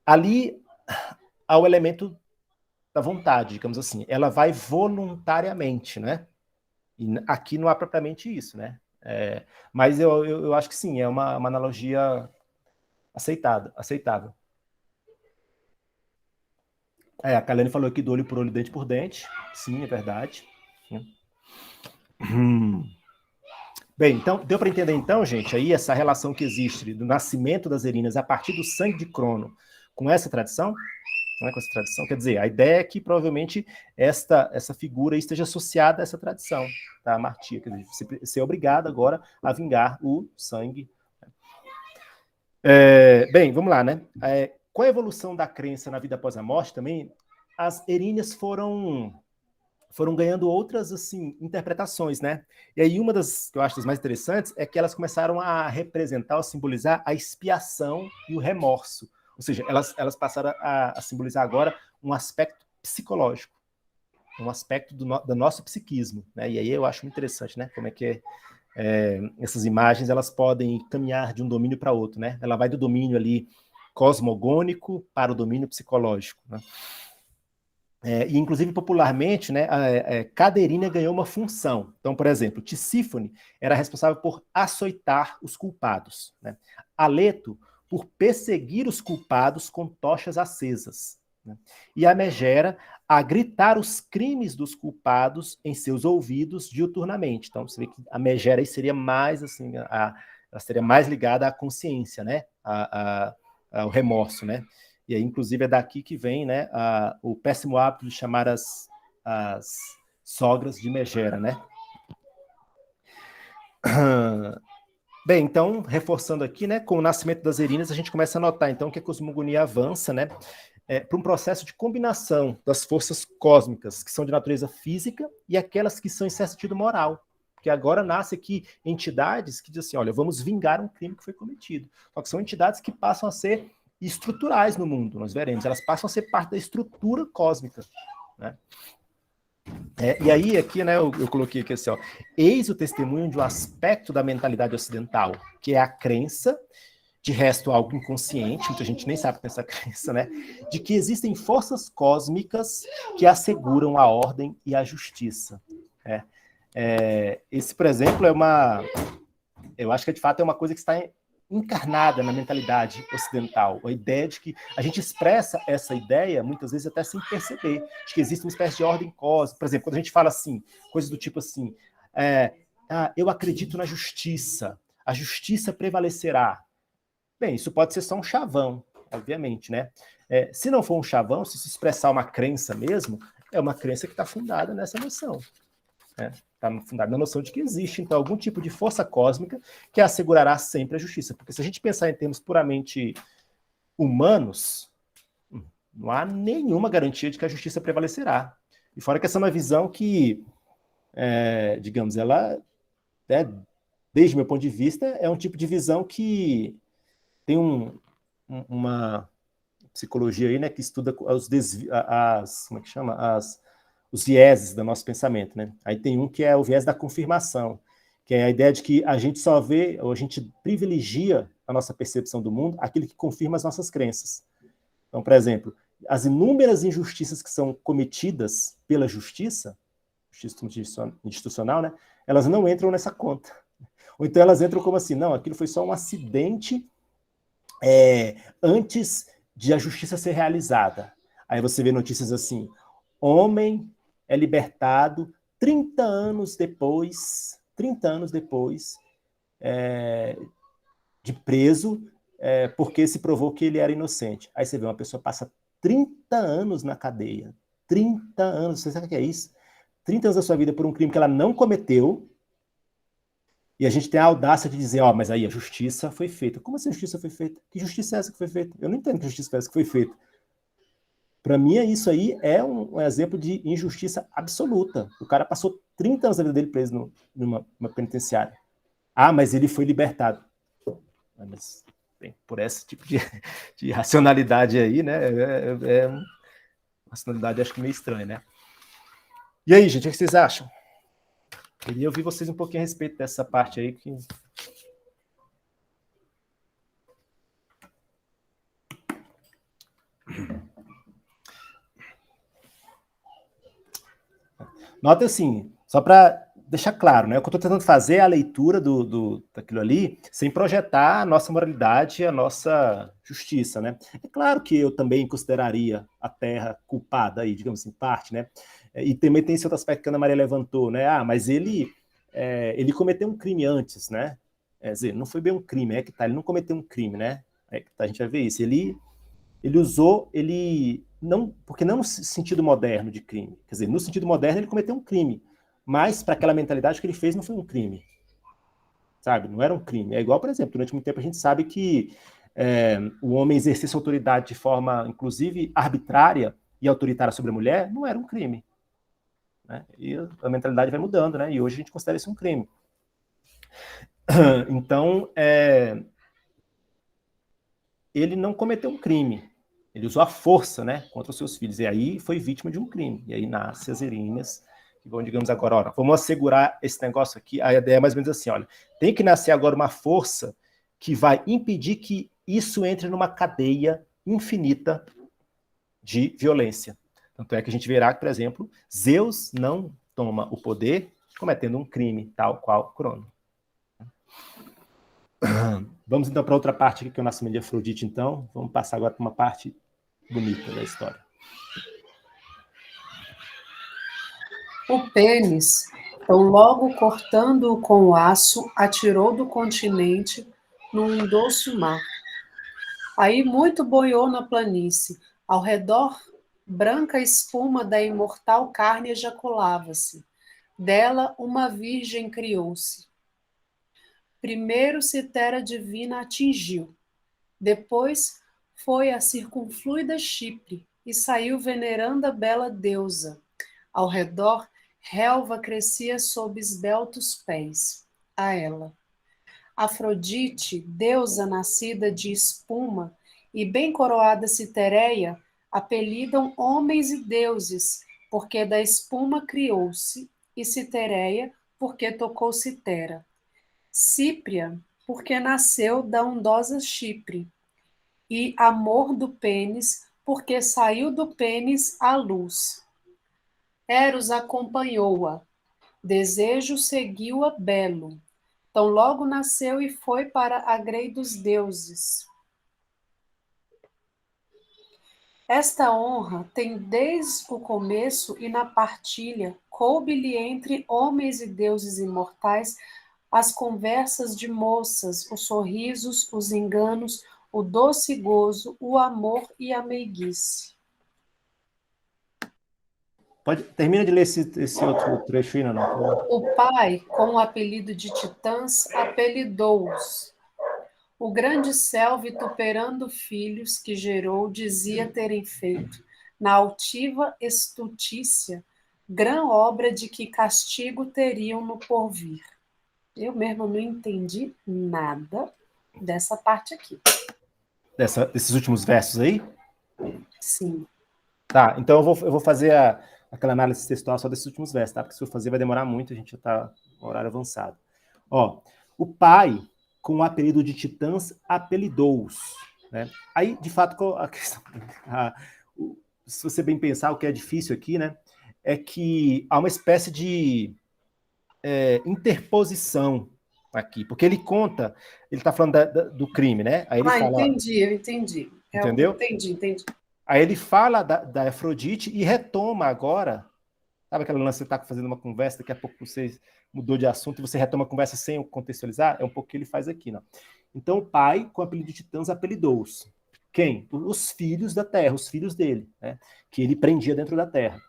ali há o elemento da vontade, digamos assim. Ela vai voluntariamente, né? E aqui não há propriamente isso, né? Mas eu acho que sim, é uma analogia aceitável. A Kalene falou aqui do olho por olho, dente por dente. Sim, é verdade. Bem, então, deu para entender então, gente, aí essa relação que existe do nascimento das Erinas a partir do sangue de Crono com essa tradição? Né, com essa tradição, quer dizer, a ideia é que provavelmente essa figura esteja associada a essa tradição, tá? A Martia, quer dizer, ser obrigada agora a vingar o sangue. Bem, vamos lá, né? Com a evolução da crença na vida após a morte também, as Eríneas foram ganhando outras assim interpretações, né? E aí uma das que eu acho das mais interessantes é que elas começaram a representar ou simbolizar a expiação e o remorso. Ou seja, elas passaram a simbolizar agora um aspecto psicológico, um aspecto do nosso psiquismo, né? E aí eu acho muito interessante, né? Como é que essas imagens elas podem caminhar de um domínio para outro, né? Ela vai do domínio ali cosmogônico para o domínio psicológico, né? E inclusive popularmente, né, cada Erínia ganhou uma função. Então, por exemplo, Tisífone era responsável por açoitar os culpados, né? Aleto por perseguir os culpados com tochas acesas, né? E a Megera a gritar os crimes dos culpados em seus ouvidos diuturnamente. Então, você vê que a Megera aí seria mais assim, ela seria mais ligada à consciência, né? Ao remorso, né? E aí, inclusive, é daqui que vem, né, o péssimo hábito de chamar as sogras de Megera, né? Bem, então, reforçando aqui, né, com o nascimento das Erinas, a gente começa a notar, então, que a cosmogonia avança, né, para um processo de combinação das forças cósmicas, que são de natureza física, e aquelas que são em certo sentido moral. Porque agora nasce aqui entidades que dizem assim, olha, vamos vingar um crime que foi cometido. Só que são entidades que passam a ser estruturais no mundo, nós veremos. Elas passam a ser parte da estrutura cósmica, né? E aí, aqui, né, eu coloquei aqui assim, ó, eis o testemunho de um aspecto da mentalidade ocidental, que é a crença, de resto algo inconsciente, muita gente nem sabe dessa crença, né, de que existem forças cósmicas que asseguram a ordem e a justiça. Esse, por exemplo, eu acho que de fato é uma coisa que está encarnada na mentalidade ocidental, a ideia de que a gente expressa essa ideia, muitas vezes até sem perceber, de que existe uma espécie de ordem cósmica. Por exemplo, quando a gente fala assim, coisas do tipo assim, eu acredito na justiça, a justiça prevalecerá. Bem, isso pode ser só um chavão, obviamente, né? Se não for um chavão, se expressar uma crença mesmo, é uma crença que está fundada nessa noção, né? Está fundada na noção de que existe, então, algum tipo de força cósmica que assegurará sempre a justiça. Porque se a gente pensar em termos puramente humanos, não há nenhuma garantia de que a justiça prevalecerá. E fora que essa é uma visão que, digamos, ela, desde o meu ponto de vista, é um tipo de visão que tem uma psicologia aí, né, que estuda como é que chama? Os vieses do nosso pensamento, né? Aí tem um que é o viés da confirmação, que é a ideia de que a gente só vê, ou a gente privilegia a nossa percepção do mundo, aquilo que confirma as nossas crenças. Então, por exemplo, as inúmeras injustiças que são cometidas pela justiça institucional, né? Elas não entram nessa conta. Ou então elas entram como assim, não, aquilo foi só um acidente antes de a justiça ser realizada. Aí você vê notícias assim, homem é libertado 30 anos depois de preso, porque se provou que ele era inocente. Aí você vê uma pessoa passa 30 anos na cadeia. 30 anos, você sabe o que é isso? 30 anos da sua vida por um crime que ela não cometeu, e a gente tem a audácia de dizer, mas aí a justiça foi feita. Como assim a justiça foi feita? Que justiça é essa que foi feita? Eu não entendo que justiça foi essa que foi feita. Para mim, isso aí é um exemplo de injustiça absoluta. O cara passou 30 anos da vida dele preso numa penitenciária. Mas ele foi libertado. Mas, bem, por esse tipo de racionalidade aí, né? É uma racionalidade, acho que meio estranha, né? E aí, gente, o que vocês acham? Queria ouvir vocês um pouquinho a respeito dessa parte aí. Que... Nota assim, só para deixar claro, né? O que eu estou tentando fazer é a leitura daquilo ali, sem projetar a nossa moralidade, a nossa justiça, né? É claro que eu também consideraria a Terra culpada aí, digamos assim, parte, né? E também tem esse outro aspecto que a Ana Maria levantou, né? Ah, mas ele cometeu um crime antes, né? Quer dizer, não foi bem um crime, que tá, ele não cometeu um crime, né? Que tá, a gente vai ver isso. Ele usou, não, porque não no sentido moderno de crime. Quer dizer, no sentido moderno ele cometeu um crime, mas para aquela mentalidade que ele fez não foi um crime. Sabe? Não era um crime. É igual, por exemplo, durante muito tempo a gente sabe que o homem exercer sua autoridade de forma, inclusive, arbitrária e autoritária sobre a mulher não era um crime. Né? E a mentalidade vai mudando, né? E hoje a gente considera isso um crime. Então, ele não cometeu um crime. Ele usou a força, né, contra os seus filhos. E aí foi vítima de um crime. E aí nasce as Erinias, que vão, digamos, agora, vamos assegurar esse negócio aqui. A ideia é mais ou menos assim, olha, tem que nascer agora uma força que vai impedir que isso entre numa cadeia infinita de violência. Tanto é que a gente verá que, por exemplo, Zeus não toma o poder cometendo um crime, tal qual Crono. Vamos então para outra parte aqui, que é o nascimento de Afrodite, então. Vamos passar agora para uma parte bonita da história. O pênis, então logo cortando-o com o aço, atirou do continente num doce mar. Aí muito boiou na planície, ao redor branca espuma da imortal carne ejaculava-se. Dela uma virgem criou-se. Primeiro Citera divina atingiu, depois foi a circunfluida Chipre e saiu venerando a bela deusa. Ao redor, relva crescia sob esbeltos pés. A ela. Afrodite, deusa nascida de espuma, e bem coroada Citereia, apelidam homens e deuses, porque da espuma criou-se, e Citereia, porque tocou Citera. Cípria, porque nasceu da ondosa Chipre, e amor do pênis, porque saiu do pênis a luz. Eros acompanhou-a, desejo seguiu-a belo. Então logo nasceu e foi para a grei dos deuses. Esta honra tem desde o começo e na partilha, coube-lhe entre homens e deuses imortais as conversas de moças, os sorrisos, os enganos, o doce gozo, o amor e a meiguice. Termina de ler esse outro trecho aí, não? O pai, com o apelido de titãs, apelidou-os. O grande céu, vituperando filhos que gerou, dizia terem feito, na altiva estutícia, grã obra de que castigo teriam no porvir. Eu mesmo não entendi nada dessa parte aqui. Desses últimos versos aí? Sim. Tá, então eu vou fazer aquela análise textual só desses últimos versos, tá? Porque se eu fazer vai demorar muito, a gente já está no horário avançado. Ó, o pai, com o apelido de titãs, apelidou-os. Né? Aí, de fato, a questão, se você bem pensar, o que é difícil aqui, né, é que há uma espécie de interposição aqui, porque ele conta, ele está falando do crime, né? Aí ele fala, entendi, eu entendi. Entendeu? Entendi. Aí ele fala da Afrodite e retoma agora, sabe aquela lance que você está fazendo uma conversa, daqui a pouco você mudou de assunto e você retoma a conversa sem contextualizar? É um pouco o que ele faz aqui, não? Então o pai, com o apelido de titãs, apelidou-os. Quem? Os filhos da terra, os filhos dele, né? Que ele prendia dentro da terra.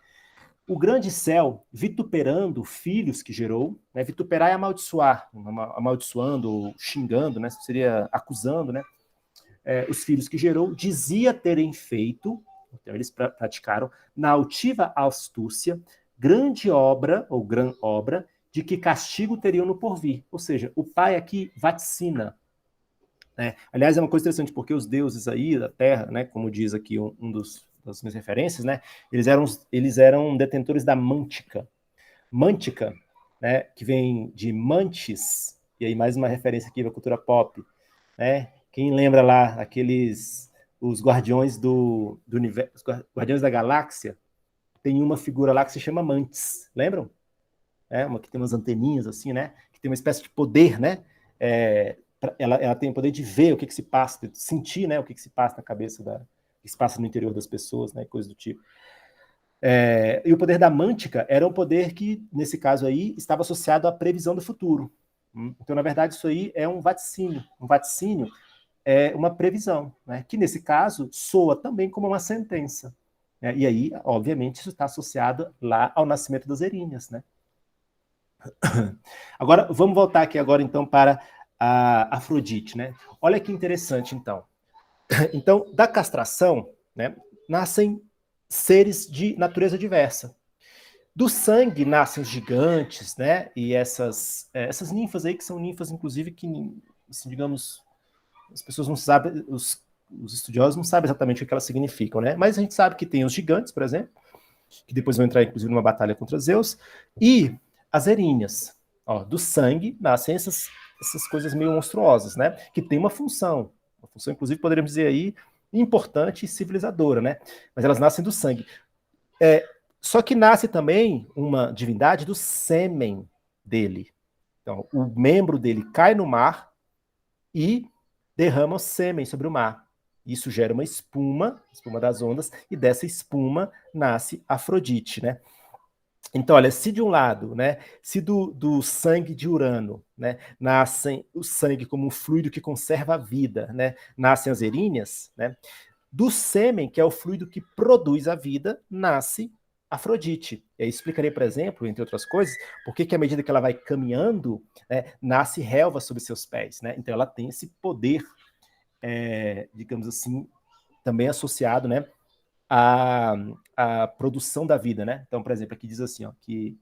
O grande céu, vituperando filhos que gerou, né? Vituperar é amaldiçoar, amaldiçoando ou xingando, né? Seria acusando, né? Os filhos que gerou, dizia terem feito, então eles praticaram, na altiva astúcia, grande obra, ou gran obra, de que castigo teriam no porvir. Ou seja, o pai aqui vaticina. Né? Aliás, é uma coisa interessante, porque os deuses aí da terra, né, como diz aqui das minhas referências, né, eles eram detentores da mântica. Mântica, né, que vem de Mantis, e aí mais uma referência aqui para a cultura pop, né? Quem lembra lá os Guardiões do Universo, os Guardiões da Galáxia, tem uma figura lá que se chama Mantis, lembram? Uma que tem umas anteninhas assim, né? Que tem uma espécie de poder, né? Ela tem o poder de ver o que se passa, de sentir, né? O que se passa na cabeça o que se passa no interior das pessoas, né? Coisa do tipo. E o poder da mântica era um poder que, nesse caso aí, estava associado à previsão do futuro. Então, na verdade, isso aí é um vaticínio. Um vaticínio é uma previsão, né? Que, nesse caso, soa também como uma sentença. Né? E aí, obviamente, isso está associado lá ao nascimento das Erinhas, né? Agora, vamos voltar aqui agora, então, para a Afrodite, né? Olha que interessante, então. Então, da castração, né, nascem seres de natureza diversa. Do sangue nascem os gigantes, né? E essas ninfas aí, que são ninfas, inclusive, que, assim, digamos, as pessoas não sabem, os estudiosos não sabem exatamente o que elas significam, né? Mas a gente sabe que tem os gigantes, por exemplo, que depois vão entrar, inclusive, numa batalha contra Zeus, e as erinhas. Do sangue nascem essas coisas meio monstruosas, né? Que tem uma função, inclusive, poderíamos dizer aí, importante e civilizadora, né? Mas elas nascem do sangue. Só que nasce também uma divindade do sêmen dele. Então, o membro dele cai no mar e derrama o sêmen sobre o mar. Isso gera uma espuma das ondas, e dessa espuma nasce Afrodite, né? Então, olha, se de um lado, né, se do sangue de Urano, né, nascem o sangue como um fluido que conserva a vida, né, nascem as erinhas, né, do sêmen, que é o fluido que produz a vida, nasce Afrodite. Eu explicarei, por exemplo, entre outras coisas, por que à medida que ela vai caminhando, né, nasce relva sob seus pés, né? Então ela tem esse poder, digamos assim, também associado, né, a produção da vida, né? Então, por exemplo, aqui diz assim, que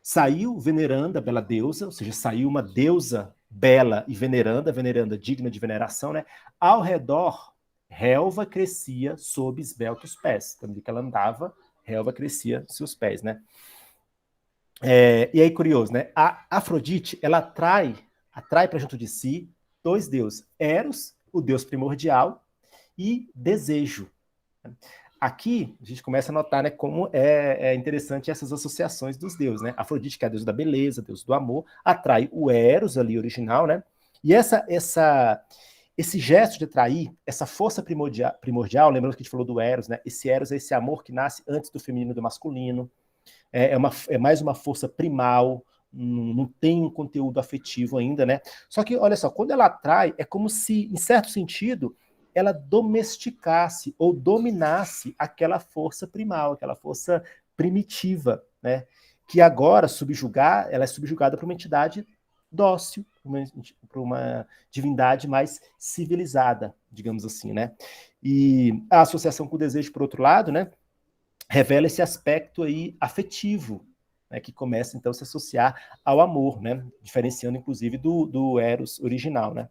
saiu veneranda, bela deusa, ou seja, saiu uma deusa bela e veneranda digna de veneração, né? Ao redor, relva crescia sob esbeltos pés. Então, que ela andava, relva crescia seus pés, né? E aí, curioso, né? A Afrodite, ela atrai para junto de si dois deuses. Eros, o deus primordial, e desejo. Aqui a gente começa a notar, né, como é interessante essas associações dos deuses, né? Afrodite, que é a deusa da beleza, deus do amor, atrai o Eros ali original, né? E esse gesto de atrair, essa força primordial, lembrando que a gente falou do Eros, né? Esse Eros é esse amor que nasce antes do feminino e do masculino, é mais uma força primal, não tem um conteúdo afetivo ainda, né? Só que, olha só, quando ela atrai, é como se, em certo sentido, ela domesticasse ou dominasse aquela força primal, aquela força primitiva, né? Que agora ela é subjugada por uma entidade dócil, por uma divindade mais civilizada, digamos assim, né? E a associação com o desejo, por outro lado, né, revela esse aspecto aí afetivo, né, que começa então a se associar ao amor, né? Diferenciando inclusive do Eros original, né?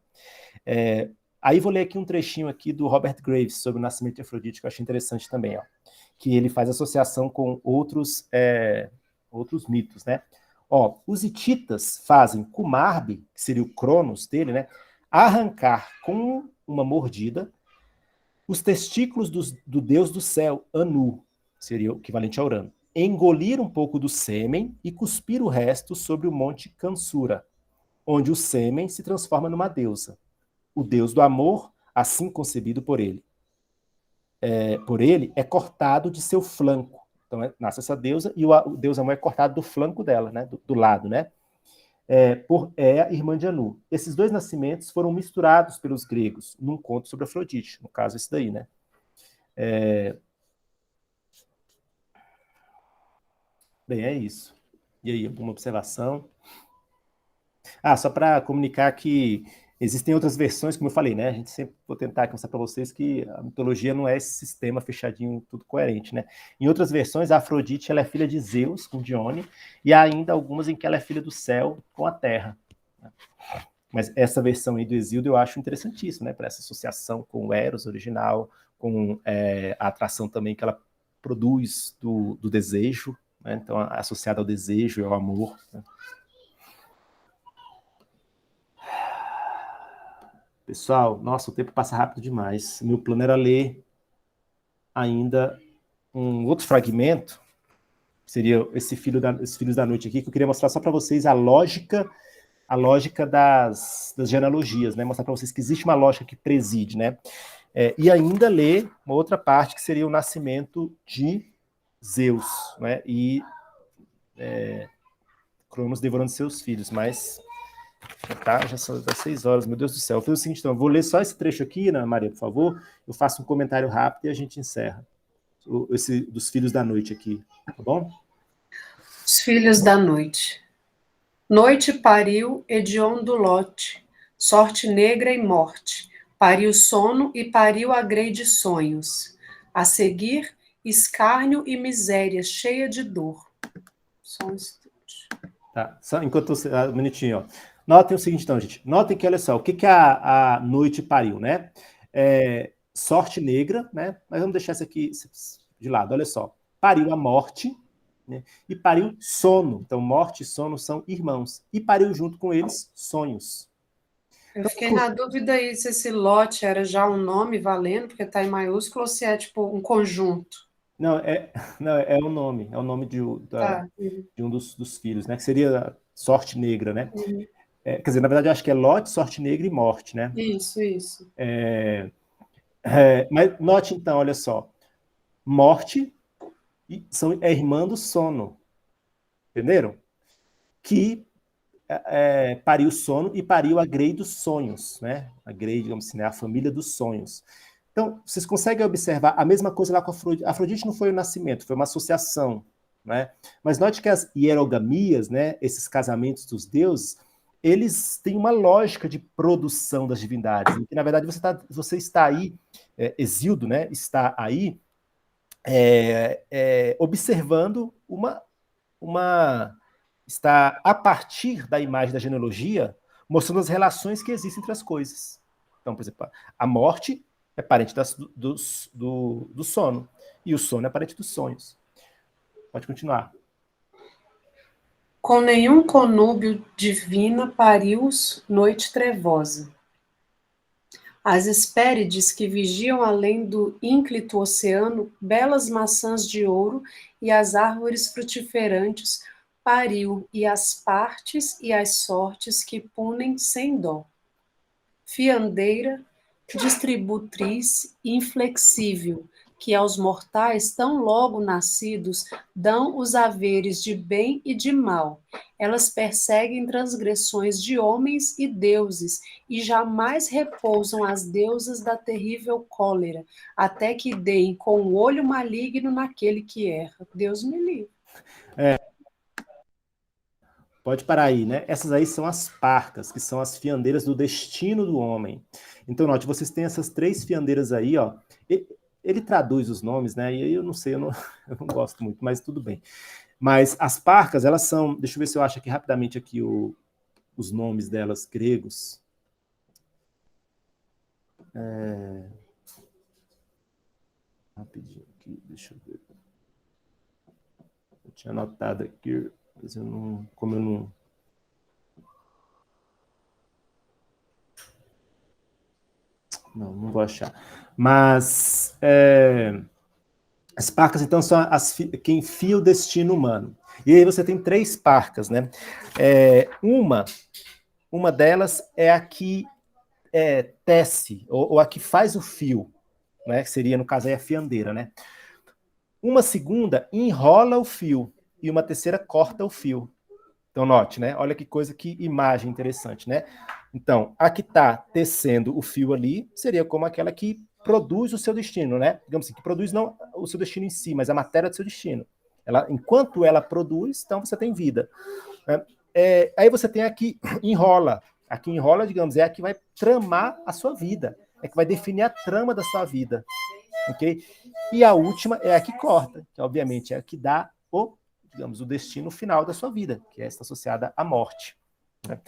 Aí vou ler aqui um trechinho aqui do Robert Graves sobre o nascimento de Afrodite, que eu achei interessante também, que ele faz associação com outros mitos, né? Os hititas fazem Kumarbi, que seria o Cronos dele, né, arrancar com uma mordida os testículos do deus do céu, Anu, seria o equivalente a Urano, engolir um pouco do sêmen e cuspir o resto sobre o monte Kansura, onde o sêmen se transforma numa deusa. O deus do amor, assim concebido por ele. Por ele, é cortado de seu flanco. Então, nasce essa deusa, e o deus amor é cortado do flanco dela, né? Do lado, né? Por Ea, irmã de Anu. Esses dois nascimentos foram misturados pelos gregos num conto sobre Afrodite, no caso esse daí, né? Bem, é isso. E aí, alguma observação? Só para comunicar que existem outras versões, como eu falei, né? A gente sempre vou tentar mostrar para vocês que a mitologia não é esse sistema fechadinho, tudo coerente, né? Em outras versões, a Afrodite ela é filha de Zeus, com Dione, e há ainda algumas em que ela é filha do céu, com a terra. Mas essa versão aí do Hesíodo eu acho interessantíssima, né? Para essa associação com o Eros original, com a atração também que ela produz do desejo, né? Então associada ao desejo e ao amor, né? Pessoal, nossa, o tempo passa rápido demais. Meu plano era ler ainda um outro fragmento, seria esses Filhos da Noite aqui, que eu queria mostrar só para vocês a lógica das genealogias, né? Mostrar para vocês que existe uma lógica que preside, né? E ainda ler uma outra parte, que seria o nascimento de Zeus, né? E Cronos devorando seus filhos, mas já são das 6 horas, meu Deus do céu. Eu fiz o seguinte, então, eu vou ler só esse trecho aqui, Ana Maria, por favor, eu faço um comentário rápido e a gente encerra. Esse dos Filhos da Noite aqui, tá bom? Os Filhos da Noite. Noite pariu hediondo lote, sorte negra e morte, pariu sono e pariu a grei de sonhos. A seguir, escárnio e miséria cheia de dor. Só um instante. Tá, só enquanto você... um minutinho, ó. Notem o seguinte, então, gente. Notem que, olha só, o que a noite pariu, né? Sorte negra, né? Mas vamos deixar isso aqui de lado, olha só. Pariu a morte, né? E pariu sono. Então, morte e sono são irmãos. E pariu junto com eles sonhos. Eu fiquei na dúvida aí se esse lote era já um nome valendo, porque está em maiúsculo, ou se é tipo um conjunto. Não, é o nome de um dos filhos, né? Que seria Sorte Negra, né? Quer dizer, na verdade, eu acho que é Lote, Sorte Negra e Morte, né? Isso. Mas note então, olha só. Morte é irmã do sono. Entenderam? Que pariu sono e pariu a Grei dos sonhos, né? A Grei, digamos assim, né? A família dos sonhos. Então, vocês conseguem observar a mesma coisa lá com a Afrodite. A Afrodite não foi o nascimento, foi uma associação, né? Mas note que as hierogamias, né? Esses casamentos dos deuses, eles têm uma lógica de produção das divindades. E, na verdade, você está aí, Hesíodo, né? Está aí observando está a partir da imagem da genealogia mostrando as relações que existem entre as coisas. Então, por exemplo, a morte é parente do sono, e o sono é parente dos sonhos. Pode continuar. Com nenhum conúbio divina pariu-os noite trevosa. As Hespérides que vigiam além do ínclito oceano, belas maçãs de ouro e as árvores frutiferantes pariu, e as partes e as sortes que punem sem dó. Fiandeira, distributriz inflexível, que aos mortais tão logo nascidos dão os haveres de bem e de mal. Elas perseguem transgressões de homens e deuses, e jamais repousam as deusas da terrível cólera, até que deem com o olho maligno naquele que erra. Deus me livre. Pode parar aí, né? Essas aí são as parcas, que são as fiandeiras do destino do homem. Então, note, vocês têm essas 3 fiandeiras aí, ó. Ele traduz os nomes, né? E aí eu não sei, eu não gosto muito, mas tudo bem. Mas as parcas, elas são... Deixa eu ver se eu acho aqui rapidamente aqui os nomes delas gregos. Rapidinho aqui, deixa eu ver. Eu tinha anotado aqui, mas como eu não... Não vou achar. Mas as parcas, então, são quem fia o destino humano. E aí você tem 3 parcas, né? Uma delas é a que tece, ou a que faz o fio, né? Que seria, no caso, aí a fiandeira, né? Uma segunda enrola o fio, e uma terceira corta o fio. Então, note, né? Olha que imagem interessante, né? Então, a que está tecendo o fio ali seria como aquela que produz o seu destino, né? Digamos assim, que produz não o seu destino em si, mas a matéria do seu destino. Enquanto ela produz, então você tem vida. Aí você tem a que enrola. A que enrola, digamos, é a que vai tramar a sua vida. É que vai definir a trama da sua vida. Ok? E a última é a que corta, que obviamente é a que dá o destino final da sua vida, que está associada à morte. Né?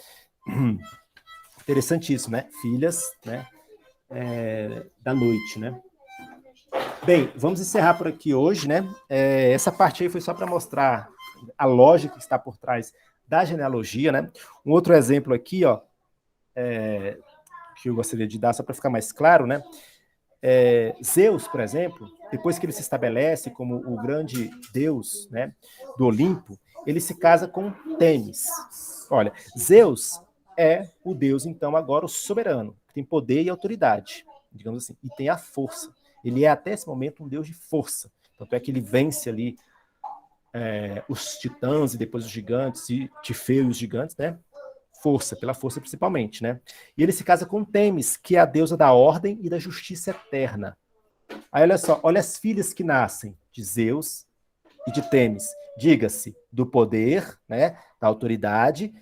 Interessantíssimo, né? Filhas, né? Da noite, né? Bem, vamos encerrar por aqui hoje, né? Essa parte aí foi só para mostrar a lógica que está por trás da genealogia, né? Um outro exemplo aqui, ó, que eu gostaria de dar, só para ficar mais claro, né? Zeus, por exemplo, depois que ele se estabelece como o grande deus, né, do Olimpo, ele se casa com Tênis. Olha, Zeus é o deus, então, agora o soberano, que tem poder e autoridade, digamos assim, e tem a força. Ele é, até esse momento, um deus de força. Tanto é que ele vence ali os titãs e depois os gigantes, e Tifeu e os gigantes, né? Força, pela força principalmente, né? E ele se casa com Têmis, que é a deusa da ordem e da justiça eterna. Aí olha só, olha as filhas que nascem de Zeus e de Têmis. Diga-se, do poder, né, da autoridade,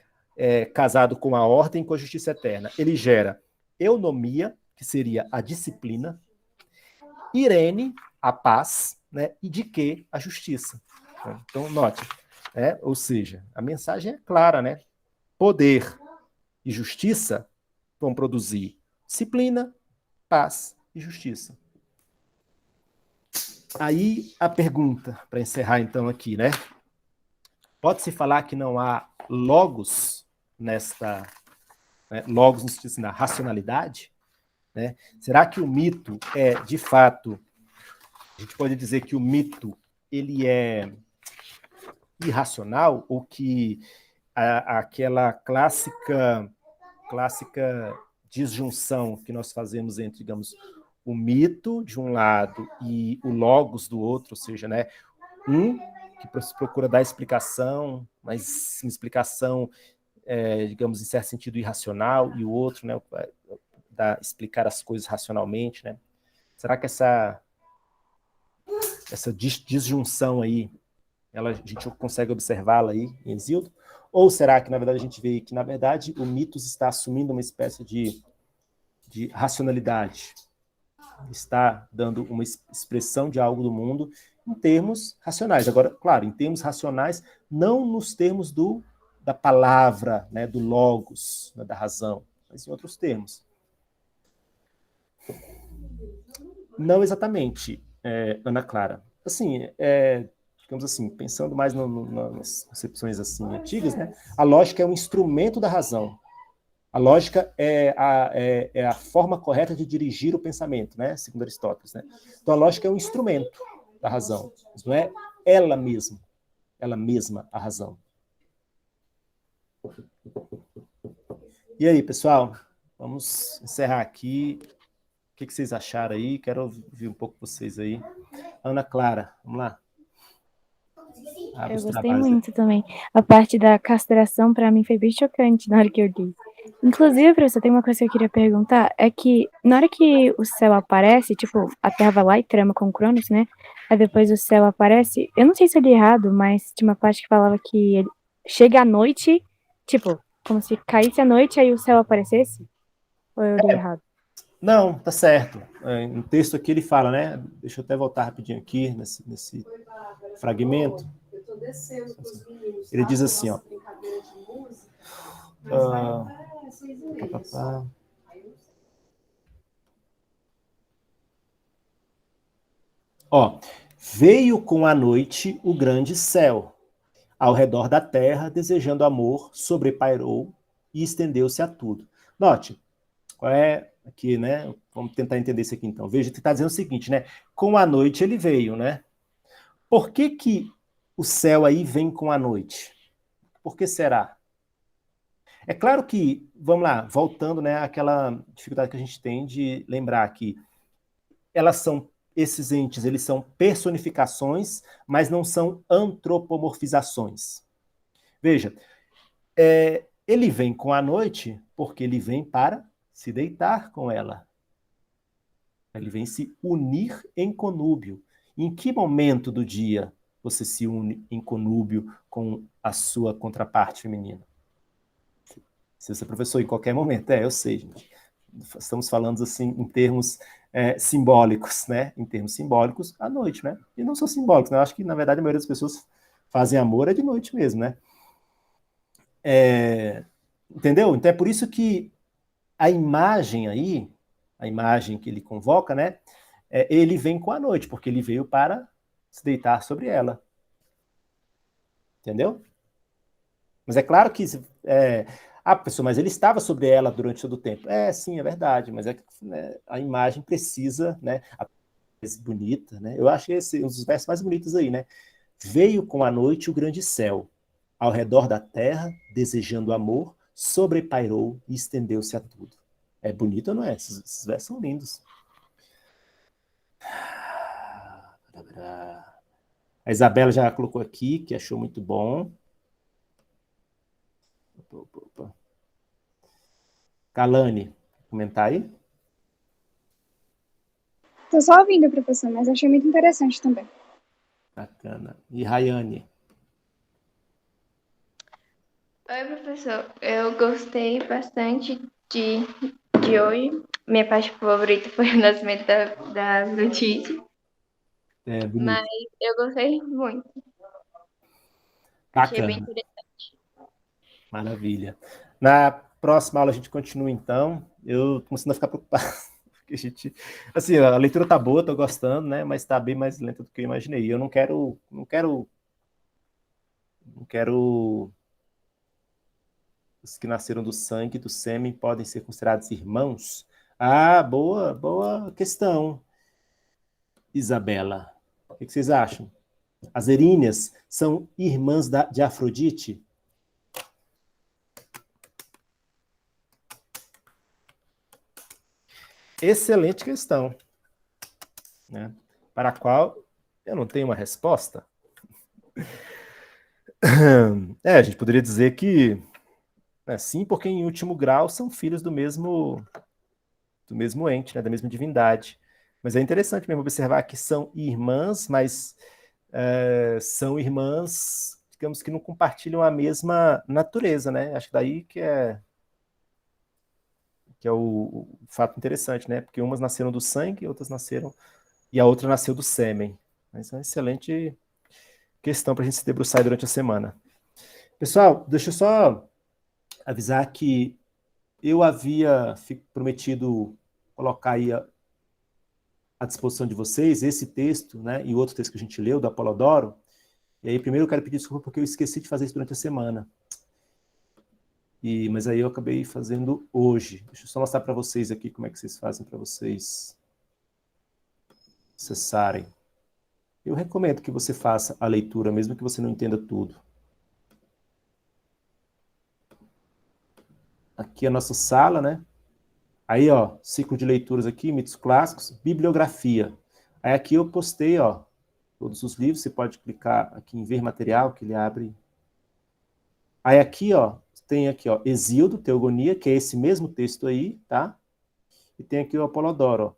casado com a ordem e com a justiça eterna. Ele gera Eunomia, que seria a disciplina, Irene, a paz, né, e Dique, a justiça. Então, note, ou seja, a mensagem é clara, né? Poder e justiça vão produzir disciplina, paz e justiça. Aí a pergunta, para encerrar então aqui, né? Pode-se falar que não há logos nesta... logos no sentido da racionalidade? Né? Será que o mito é, de fato... A gente pode dizer que o mito ele é irracional, ou que aquela clássica disjunção que nós fazemos entre, digamos, o mito de um lado e o logos do outro, ou seja, né, um que procura dar explicação, mas uma explicação, digamos, em certo sentido irracional, e o outro, né, explicar as coisas racionalmente, né? Será que essa disjunção aí, a gente consegue observá-la aí em Hesíodo? Ou será que, na verdade, a gente vê que, na verdade, o mitos está assumindo uma espécie de racionalidade, está dando uma expressão de algo do mundo em termos racionais. Agora, claro, em termos racionais, não nos termos da palavra, né, do logos, né, da razão, mas em outros termos. Não exatamente, Ana Clara. Assim, digamos assim, pensando mais nas concepções assim, antigas, né, a lógica é um instrumento da razão. A lógica é a forma correta de dirigir o pensamento, né? Segundo Aristóteles, né? Então a lógica é um instrumento da razão, mas não é ela mesma a razão. E aí, pessoal? Vamos encerrar aqui. O que vocês acharam aí? Quero ouvir um pouco vocês aí. Ana Clara, vamos lá. Eu gostei muito também. A parte da castração, para mim, foi bem chocante na hora que eu li. Inclusive, professor, tem uma coisa que eu queria perguntar, é que na hora que o céu aparece, tipo, a Terra vai lá e trama com Cronos, né? Aí depois o céu aparece, eu não sei se eu li errado, mas tinha uma parte que falava que ele chega à noite, tipo, como se caísse a noite, aí o céu aparecesse? Ou eu li errado? Não, tá certo. No texto aqui ele fala, né? Deixa eu até voltar rapidinho aqui nesse fragmento. Ele diz assim, ó. Veio com a noite o grande céu, ao redor da terra, desejando amor, sobrepairou e estendeu-se a tudo. Note, qual é aqui, né? Vamos tentar entender isso aqui então. Veja que está dizendo o seguinte, né? Com a noite ele veio, né? Por que o céu aí vem com a noite? Por que será? É claro que, vamos lá, voltando, né, àquela dificuldade que a gente tem de lembrar que esses entes, eles são personificações, mas não são antropomorfizações. Veja, ele vem com a noite porque ele vem para se deitar com ela. Ele vem se unir em conúbio. Em que momento do dia você se une em conúbio com a sua contraparte feminina? Se você é professor, em qualquer momento. Eu sei, gente. Estamos falando assim em termos simbólicos, né? Em termos simbólicos, à noite, né? E não são simbólicos, né? Eu acho que, na verdade, a maioria das pessoas fazem amor de noite mesmo, né? Entendeu? Então é por isso que a imagem aí, a imagem que ele convoca, né? ele vem com a noite, porque ele veio para se deitar sobre ela. Entendeu? Mas é claro que... professor, mas ele estava sobre ela durante todo o tempo. Sim, é verdade, mas né, a imagem precisa, né, bonita, né? Eu acho esse um dos versos mais bonitos aí, né? Veio com a noite o grande céu, ao redor da terra, desejando amor, sobrepairou e estendeu-se a tudo. É bonito ou não é? Esses versos são lindos. A Isabela já colocou aqui, que achou muito bom. Opa. Kalane, comentar aí? Tô só ouvindo, professor, mas achei muito interessante também. Bacana. E Rayane? Oi, professor. Eu gostei bastante de hoje. Minha parte favorita foi o nascimento da notícia. Bonito. Mas eu gostei muito. Achei bem Bacana. interessante. Maravilha. Na próxima aula a gente continua, então. Eu tô começando a ficar preocupado. Porque a gente... Assim, a leitura tá boa, tô gostando, né? Mas tá bem mais lenta do que eu imaginei. Eu não quero os que nasceram do sangue e do sêmen podem ser considerados irmãos? Boa questão, Isabela. O que vocês acham? As eríneas são irmãs de Afrodite? Excelente questão, né? Para a qual eu não tenho uma resposta. A gente poderia dizer que sim, porque em último grau são filhos do mesmo ente, né, da mesma divindade. Mas é interessante mesmo observar que são irmãs, mas são irmãs, digamos que não compartilham a mesma natureza, né? Acho que daí que é o fato interessante, né? Porque umas nasceram do sangue, outras nasceram... E a outra nasceu do sêmen. Mas é uma excelente questão para a gente se debruçar durante a semana. Pessoal, deixa eu só avisar que eu havia prometido colocar aí à disposição de vocês esse texto, né, e outro texto que a gente leu, do Apolodoro. E aí, primeiro eu quero pedir desculpa porque eu esqueci de fazer isso durante a semana. Mas aí eu acabei fazendo hoje. Deixa eu só mostrar para vocês aqui como é que vocês fazem para vocês acessarem. Eu recomendo que você faça a leitura, mesmo que você não entenda tudo. Aqui é a nossa sala, né? Aí, ó, ciclo de leituras aqui, mitos clássicos, bibliografia. Aí aqui eu postei, ó, todos os livros, você pode clicar aqui em ver material, que ele abre. Aí aqui, ó, tem aqui, ó, Hesíodo, Teogonia, que é esse mesmo texto aí, tá? E tem aqui o Apolodoro, ó.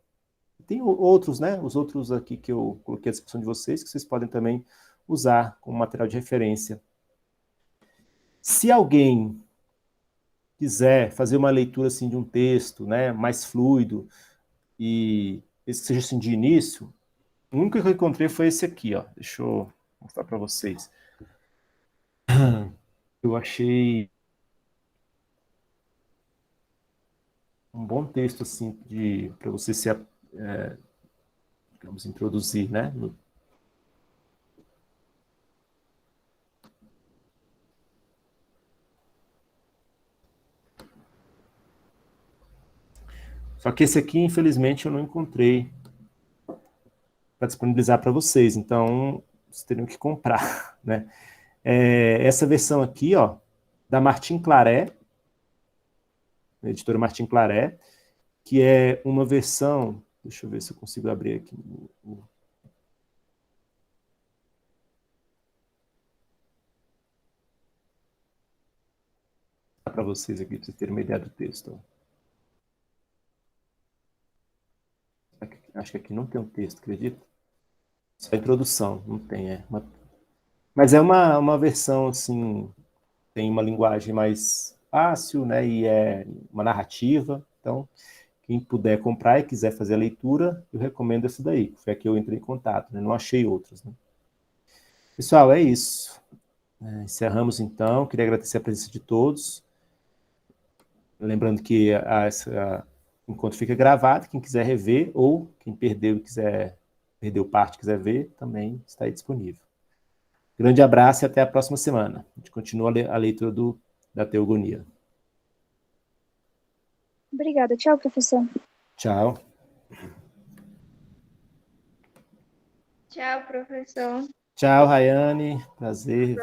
Tem outros, né? Os outros aqui que eu coloquei à disposição de vocês, que vocês podem também usar como material de referência. Se alguém quiser fazer uma leitura assim de um texto, né, mais fluido, e esse que seja assim de início, o único que eu encontrei foi esse aqui, ó. Deixa eu mostrar para vocês. Eu achei um bom texto assim para você se digamos, introduzir, né? Só que esse aqui, infelizmente, eu não encontrei para disponibilizar para vocês, então vocês teriam que comprar, né? Essa versão aqui, ó, da Martin Claret, editora Martin Claret, que é uma versão, deixa eu ver se eu consigo abrir aqui para vocês aqui, para vocês terem uma ideia do texto. Acho que aqui não tem um texto, acredita? Só a introdução, não tem. Mas é uma versão, assim, tem uma linguagem mais fácil, né? E é uma narrativa. Então, quem puder comprar e quiser fazer a leitura, eu recomendo essa daí. Foi a que eu entrei em contato, né? Não achei outras, né? Pessoal, é isso. Encerramos, então. Queria agradecer a presença de todos. Lembrando que encontro fica gravado, quem quiser rever, ou quem perdeu e perdeu parte e quiser ver, também está aí disponível. Grande abraço e até a próxima semana. A gente continua a leitura da Teogonia. Obrigada. Tchau, professor. Tchau. Tchau, professor. Tchau, Rayane. Prazer.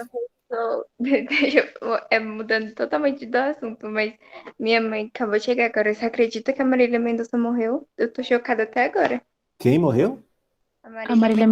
Mudando totalmente do assunto, mas minha mãe acabou de chegar agora. Você acredita que a Marília Mendonça morreu? Eu tô chocada até agora. Quem morreu? A A Marília Marília